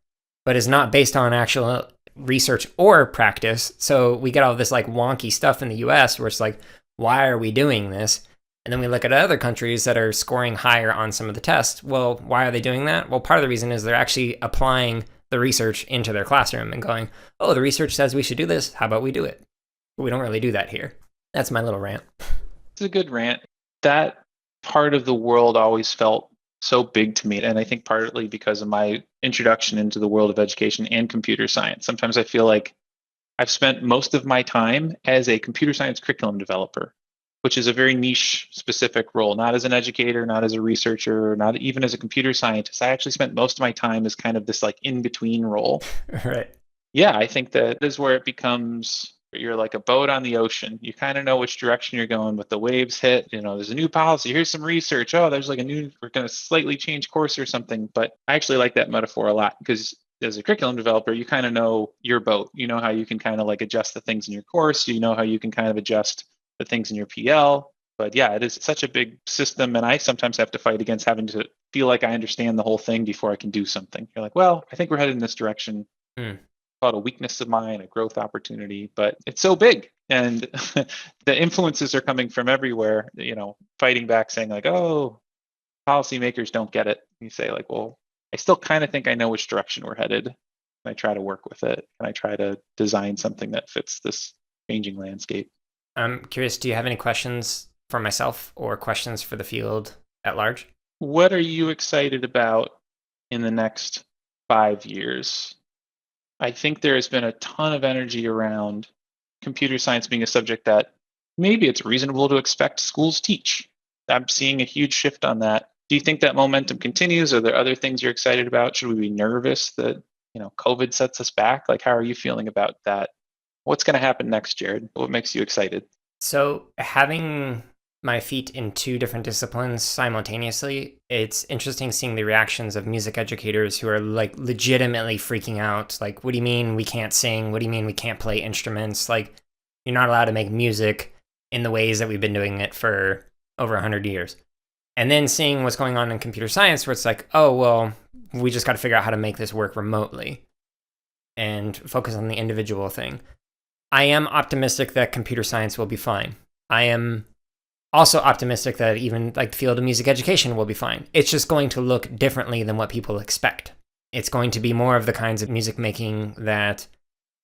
but is not based on actual research or practice. So we get all this like wonky stuff in the US where it's like, why are we doing this? And then we look at other countries that are scoring higher on some of the tests. Well, why are they doing that? Well, part of the reason is they're actually applying the research into their classroom and going, oh, the research says we should do this. How about we do it? But we don't really do that here. That's my little rant. It's a good rant. That part of the world always felt so big to me. And I think partly because of my introduction into the world of education and computer science. Sometimes I feel like I've spent most of my time as a computer science curriculum developer, which is a very niche specific role, not as an educator, not as a researcher, not even as a computer scientist. I actually spent most of my time as kind of this like in-between role. Right. Yeah, I think that is where it becomes You're like a boat on the ocean. You kind of know which direction you're going, but the waves hit. There's a new policy. Here's some research. Oh, there's like we're going to slightly change course or something. But I actually like that metaphor a lot because as a curriculum developer, you kind of know your boat. You know how you can kind of like adjust the things in your course. You know how you can kind of adjust the things in your PL. But yeah, it is such a big system. And I sometimes have to fight against having to feel like I understand the whole thing before I can do something. You're like, well, I think we're headed in this direction. Called a weakness of mine, a growth opportunity, but it's so big. And the influences are coming from everywhere, fighting back saying like, oh, policymakers don't get it. You say like, well, I still kind of think I know which direction we're headed. And I try to work with it and I try to design something that fits this changing landscape. I'm curious, do you have any questions for myself or questions for the field at large? What are you excited about in the next 5 years? I think there has been a ton of energy around computer science being a subject that maybe it's reasonable to expect schools teach. I'm seeing a huge shift on that. Do you think that momentum continues? Are there other things you're excited about? Should we be nervous that COVID sets us back? Like, how are you feeling about that? What's going to happen next, Jared? What makes you excited? So having my feet in two different disciplines simultaneously, it's interesting seeing the reactions of music educators who are like legitimately freaking out. Like, what do you mean we can't sing? What do you mean we can't play instruments? Like, you're not allowed to make music in the ways that we've been doing it for over 100 years. And then seeing what's going on in computer science where it's like, oh, well, we just got to figure out how to make this work remotely and focus on the individual thing. I am optimistic that computer science will be fine. I am also optimistic that even like the field of music education will be fine. It's just going to look differently than what people expect. It's going to be more of the kinds of music making that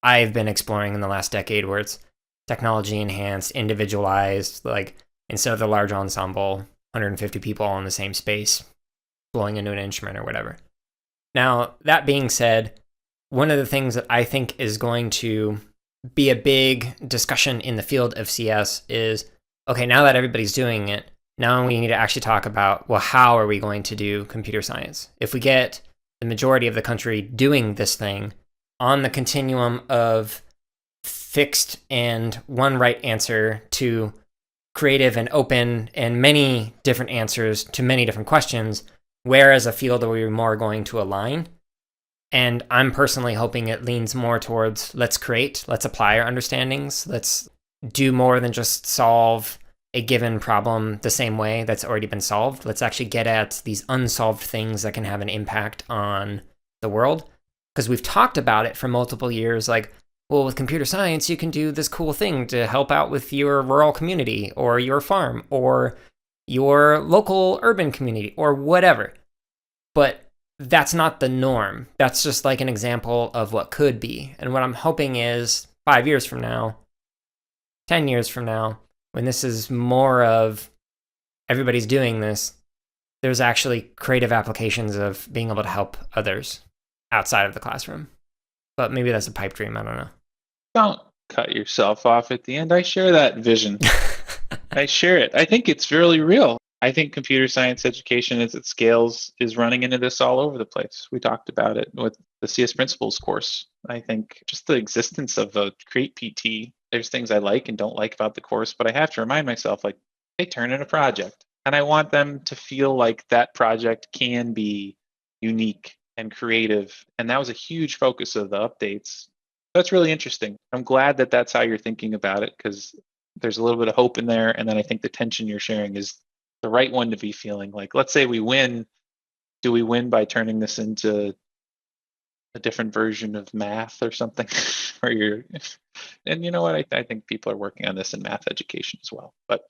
I've been exploring in the last decade where it's technology enhanced, individualized, like instead of the large ensemble, 150 people all in the same space, blowing into an instrument or whatever. Now, that being said, one of the things that I think is going to be a big discussion in the field of CS is, okay, now that everybody's doing it, now we need to actually talk about, well, how are we going to do computer science? If we get the majority of the country doing this thing on the continuum of fixed and one right answer to creative and open and many different answers to many different questions, where as a field are we more going to align? And I'm personally hoping it leans more towards let's create, let's apply our understandings, let's do more than just solve a given problem the same way that's already been solved. Let's actually get at these unsolved things that can have an impact on the world. Because we've talked about it for multiple years, like, well, with computer science, you can do this cool thing to help out with your rural community or your farm or your local urban community or whatever. But that's not the norm. That's just like an example of what could be. And what I'm hoping is 5 years from now, 10 years from now, when this is more of everybody's doing this, there's actually creative applications of being able to help others outside of the classroom. But maybe that's a pipe dream. I don't know. Don't cut yourself off at the end. I share that vision. I share it. I think it's really real. I think computer science education as it scales is running into this all over the place. We talked about it with the CS Principles course. I think just the existence of a Create PT, there's things I like and don't like about the course, but I have to remind myself, like, they turn in a project. And I want them to feel like that project can be unique and creative. And that was a huge focus of the updates. That's really interesting. I'm glad that that's how you're thinking about it because there's a little bit of hope in there. And then I think the tension you're sharing is the right one to be feeling. Like, let's say we win. Do we win by turning this into a different version of math or something? And you know what? I think people are working on this in math education as well. But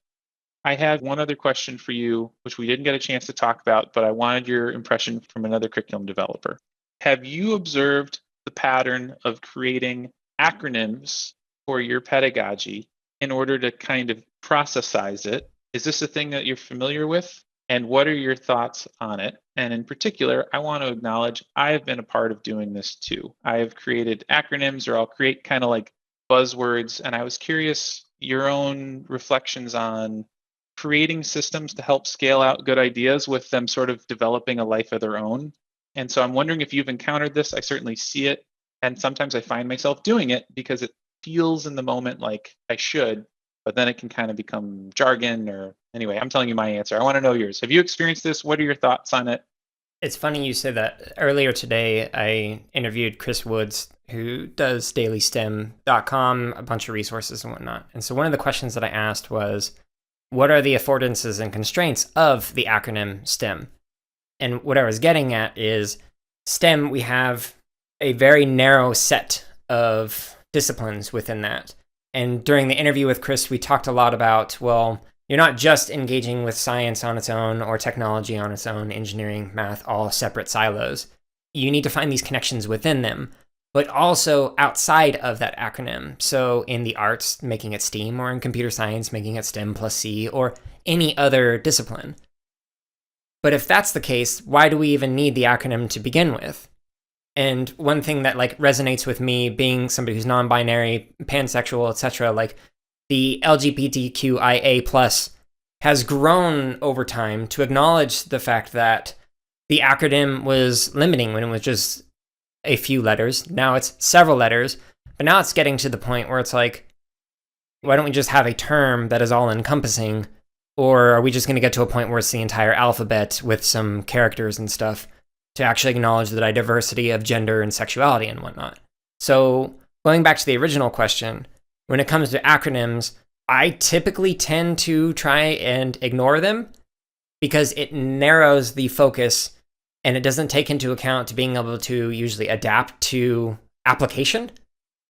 I have one other question for you, which we didn't get a chance to talk about, but I wanted your impression from another curriculum developer. Have you observed the pattern of creating acronyms for your pedagogy in order to kind of processize it? Is this a thing that you're familiar with? And what are your thoughts on it? And in particular, I want to acknowledge I have been a part of doing this too. I have created acronyms, or I'll create kind of like buzzwords. And I was curious your own reflections on creating systems to help scale out good ideas with them sort of developing a life of their own. And so I'm wondering if you've encountered this. I certainly see it. And sometimes I find myself doing it because it feels in the moment like I should, but then it can kind of become jargon or anyway, I'm telling you my answer. I want to know yours. Have you experienced this? What are your thoughts on it? It's funny you say that. Earlier today, I interviewed Chris Woods, who does dailystem.com, a bunch of resources and whatnot. And so one of the questions that I asked was, what are the affordances and constraints of the acronym STEM? And what I was getting at is STEM, we have a very narrow set of disciplines within that. And during the interview with Chris, we talked a lot about, well, you're not just engaging with science on its own or technology on its own, engineering, math, all separate silos. You need to find these connections within them, but also outside of that acronym. So in the arts, making it STEAM, or in computer science, making it STEM plus C, or any other discipline. But if that's the case, why do we even need the acronym to begin with? And one thing that resonates with me, being somebody who's non-binary, pansexual, etc., the LGBTQIA plus has grown over time to acknowledge the fact that the acronym was limiting when it was just a few letters. Now it's several letters, but now it's getting to the point where it's like, why don't we just have a term that is all encompassing? Or are we just going to get to a point where it's the entire alphabet with some characters and stuff to actually acknowledge the diversity of gender and sexuality and whatnot? So going back to the original question, when it comes to acronyms, I typically tend to try and ignore them because it narrows the focus and it doesn't take into account being able to usually adapt to application.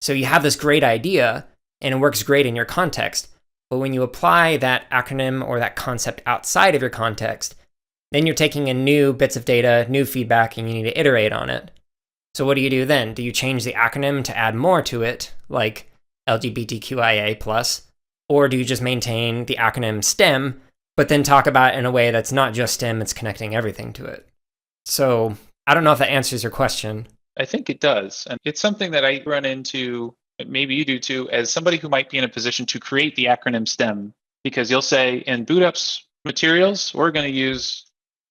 So you have this great idea and it works great in your context. But when you apply that acronym or that concept outside of your context, then you're taking in new bits of data, new feedback, and you need to iterate on it. So what do you do then? Do you change the acronym to add more to it, like LGBTQIA+, or do you just maintain the acronym STEM, but then talk about it in a way that's not just STEM, it's connecting everything to it? So I don't know if that answers your question. I think it does. And it's something that I run into, maybe you do too, as somebody who might be in a position to create the acronym STEM, because you'll say in boot up's materials, we're going to use,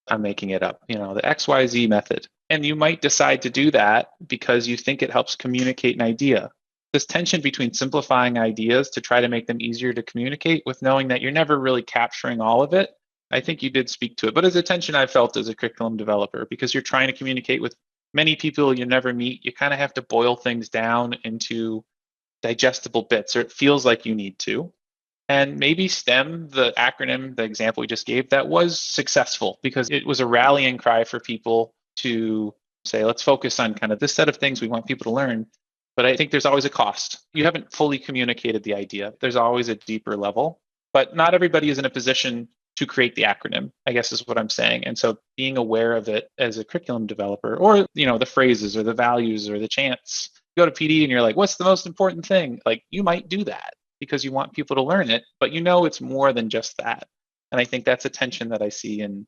I'm making it up, the XYZ method. And you might decide to do that because you think it helps communicate an idea. This tension between simplifying ideas to try to make them easier to communicate with knowing that you're never really capturing all of it. I think you did speak to it, but it's a tension I felt as a curriculum developer because you're trying to communicate with many people you never meet. You kind of have to boil things down into digestible bits, or it feels like you need to. And maybe STEM, the acronym, the example we just gave, that was successful because it was a rallying cry for people to say, let's focus on kind of this set of things we want people to learn. But I think there's always a cost. You haven't fully communicated the idea. There's always a deeper level, but not everybody is in a position to create the acronym, I guess is what I'm saying. And so being aware of it as a curriculum developer, or, the phrases or the values or the chants, you go to PD and you're like, what's the most important thing? You might do that because you want people to learn it, but it's more than just that. And I think that's a tension that I see in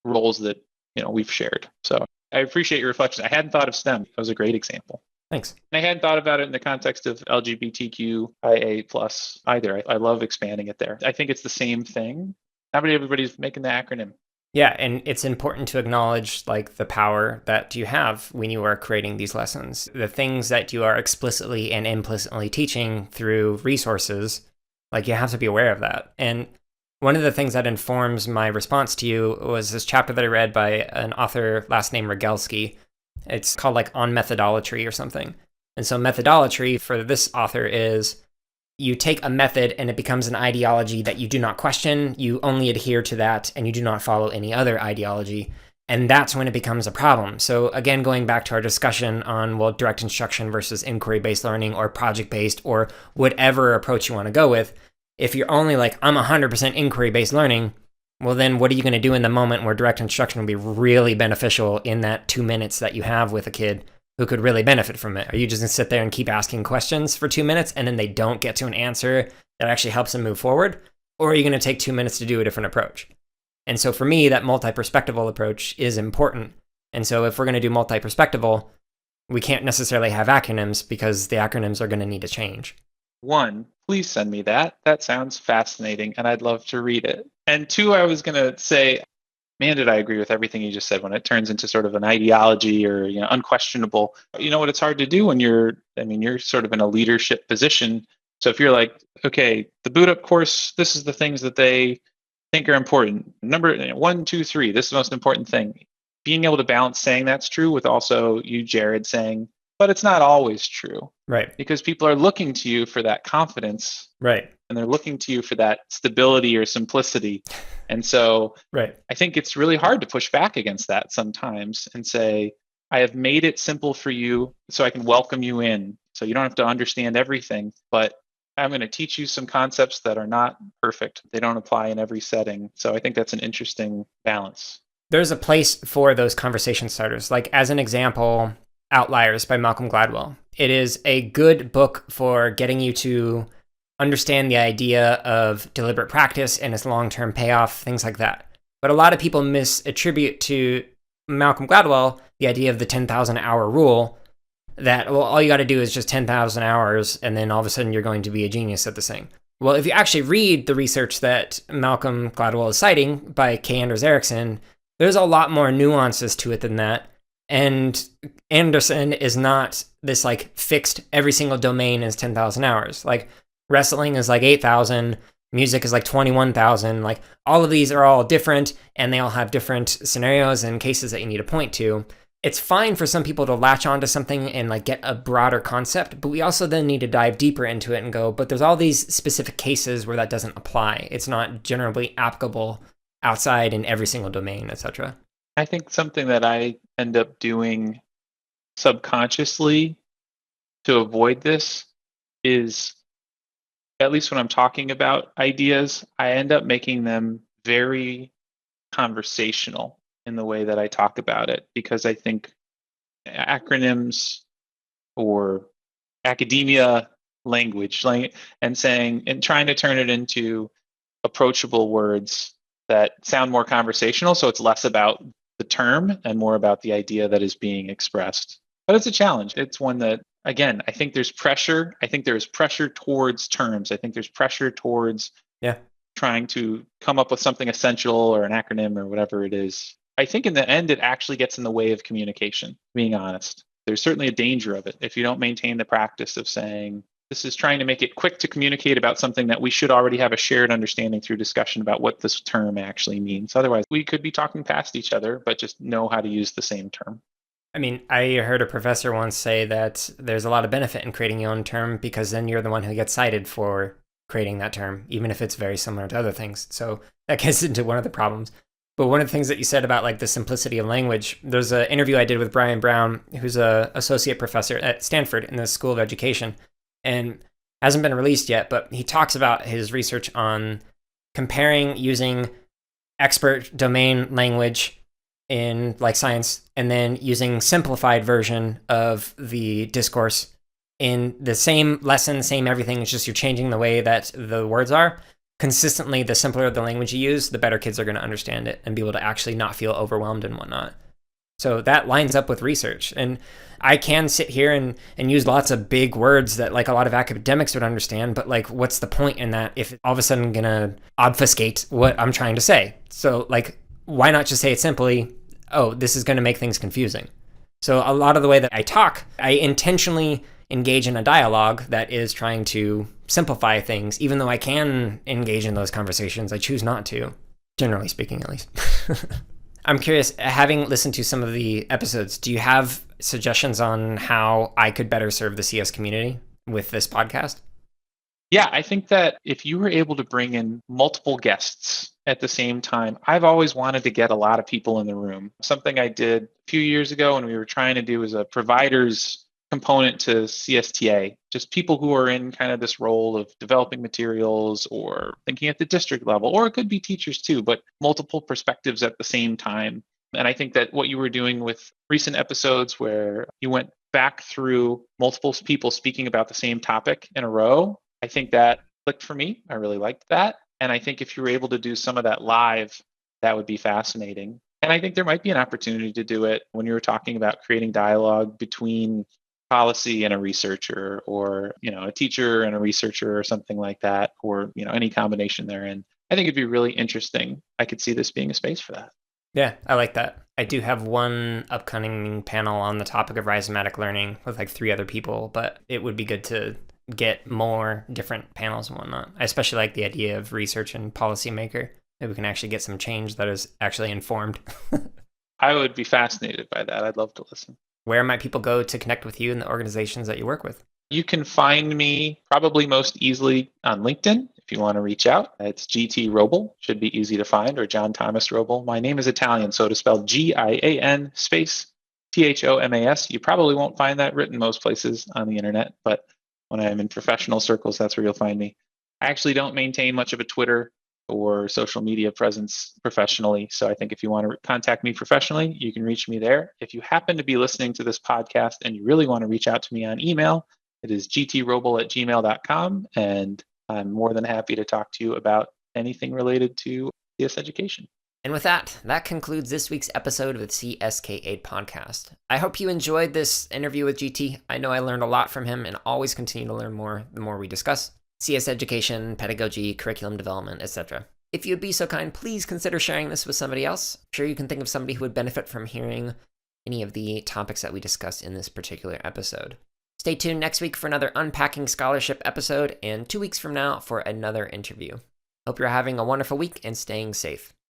roles that, we've shared. So I appreciate your reflection. I hadn't thought of STEM. That was a great example. Thanks. And I hadn't thought about it in the context of LGBTQIA plus either. I love expanding it there. I think it's the same thing. Not everybody's making the acronym. Yeah, and it's important to acknowledge the power that you have when you are creating these lessons. The things that you are explicitly and implicitly teaching through resources, you have to be aware of that. And one of the things that informs my response to you was this chapter that I read by an author, last name Rogalski. It's called On Methodology or something. And so methodology for this author is you take a method and it becomes an ideology that you do not question, you only adhere to that, and you do not follow any other ideology. And that's when it becomes a problem. So again, going back to our discussion on, direct instruction versus inquiry-based learning or project-based or whatever approach you want to go with, if you're only I'm 100% inquiry-based learning, well, then what are you going to do in the moment where direct instruction will be really beneficial in that 2 minutes that you have with a kid who could really benefit from it? Are you just going to sit there and keep asking questions for 2 minutes and then they don't get to an answer that actually helps them move forward? Or are you going to take 2 minutes to do a different approach? And so for me, that multi-perspectival approach is important. And so if we're going to do multi-perspectival, we can't necessarily have acronyms because the acronyms are going to need to change. 1, please send me that. That sounds fascinating and I'd love to read it. And 2, I was going to say, man, did I agree with everything you just said. When it turns into sort of an ideology or, unquestionable, what it's hard to do when you're sort of in a leadership position. So if you're like, okay, the boot up course, this is the things that they think are important. Number 1, 2, 3, this is the most important thing. Being able to balance saying that's true with also you, Jared, saying, but it's not always true. Right. Because people are looking to you for that confidence. Right. And they're looking to you for that stability or simplicity. And so Right. I think it's really hard to push back against that sometimes and say, I have made it simple for you so I can welcome you in. So you don't have to understand everything, but I'm going to teach you some concepts that are not perfect. They don't apply in every setting. So I think that's an interesting balance. There's a place for those conversation starters. Like, as an example, Outliers by Malcolm Gladwell. It is a good book for getting you to understand the idea of deliberate practice and its long-term payoff, things like that. But a lot of people misattribute to Malcolm Gladwell the idea of the 10,000 hour rule, that, well, all you got to do is just 10,000 hours and then all of a sudden you're going to be a genius at this thing. Well, if you actually read the research that Malcolm Gladwell is citing by K. Anders Ericsson, there's a lot more nuances to it than that. And Anderson is not this like fixed, every single domain is 10,000 hours. Like wrestling is like 8,000, music is like 21,000. Like all of these are all different and they all have different scenarios and cases that you need to point to. It's fine for some people to latch onto something and like get a broader concept, but we also then need to dive deeper into it and go, but there's all these specific cases where that doesn't apply. It's not generally applicable outside in every single domain, etc. I think something that I end up doing subconsciously to avoid this is, at least when I'm talking about ideas, I end up making them very conversational in the way that I talk about it, because I think acronyms or academia language and trying to turn it into approachable words that sound more conversational, so it's less about the term and more about the idea that is being expressed. But it's a challenge. It's one that, again, I think there's pressure. I think there's pressure towards terms. I think there's pressure towards trying to come up with something essential or an acronym or whatever it is. I think in the end, it actually gets in the way of communication, being honest. There's certainly a danger of it if you don't maintain the practice of saying, this is trying to make it quick to communicate about something that we should already have a shared understanding through discussion about what this term actually means. Otherwise, we could be talking past each other, but just know how to use the same term. I mean, I heard a professor once say that there's a lot of benefit in creating your own term because then you're the one who gets cited for creating that term, even if it's very similar to other things. So that gets into one of the problems. But one of the things that you said about like the simplicity of language, there's an interview I did with Brian Brown, who's an associate professor at Stanford in the School of Education, and hasn't been released yet, but he talks about his research on comparing using expert domain language in like science and then using simplified version of the discourse in the same lesson, same everything. It's just you're changing the way that the words are. Consistently, the simpler the language you use, the better kids are going to understand it and be able to actually not feel overwhelmed and whatnot. So that lines up with research. And I can sit here and use lots of big words that like a lot of academics would understand, but like what's the point in that if all of a sudden going to obfuscate what I'm trying to say? So like, why not just say it simply, oh, this is going to make things confusing. So a lot of the way that I talk, I intentionally engage in a dialogue that is trying to simplify things, even though I can engage in those conversations. I choose not to, generally speaking, at least. I'm curious, having listened to some of the episodes, do you have suggestions on how I could better serve the CS community with this podcast? Yeah, I think that if you were able to bring in multiple guests at the same time, I've always wanted to get a lot of people in the room. Something I did a few years ago when we were trying to do as a provider's component to CSTA, just people who are in kind of this role of developing materials or thinking at the district level, or it could be teachers too, but multiple perspectives at the same time. And I think that what you were doing with recent episodes where you went back through multiple people speaking about the same topic in a row, I think that clicked for me. I really liked that. And I think if you were able to do some of that live, that would be fascinating. And I think there might be an opportunity to do it when you were talking about creating dialogue between policy and a researcher, or a teacher and a researcher, or something like that, or any combination therein. I think it'd be really interesting. I could see this being a space for that. Yeah, I like that. I do have one upcoming panel on the topic of rhizomatic learning with like 3 other people, but it would be good to get more different panels and whatnot. I especially like the idea of research and policymaker. Maybe we can actually get some change that is actually informed. I would be fascinated by that. I'd love to listen. Where might people go to connect with you and the organizations that you work with? You can find me probably most easily on LinkedIn if you want to reach out. It's GT Wrobel, should be easy to find, or John Thomas Wrobel. My name is Italian, so to spell GIAN space THOMAS. You probably won't find that written most places on the internet, but when I'm in professional circles, that's where you'll find me. I actually don't maintain much of a Twitter or social media presence professionally. So I think if you want to contact me professionally, you can reach me there. If you happen to be listening to this podcast and you really want to reach out to me on email, it is gtwrobel@gmail.com, and I'm more than happy to talk to you about anything related to CS education. And with that, that concludes this week's episode of the CSK8 podcast. I hope you enjoyed this interview with GT. I know I learned a lot from him and always continue to learn more the more we discuss CS education, pedagogy, curriculum development, etc. If you'd be so kind, please consider sharing this with somebody else. I'm sure you can think of somebody who would benefit from hearing any of the topics that we discussed in this particular episode. Stay tuned next week for another Unpacking Scholarship episode, and 2 weeks from now for another interview. Hope you're having a wonderful week and staying safe.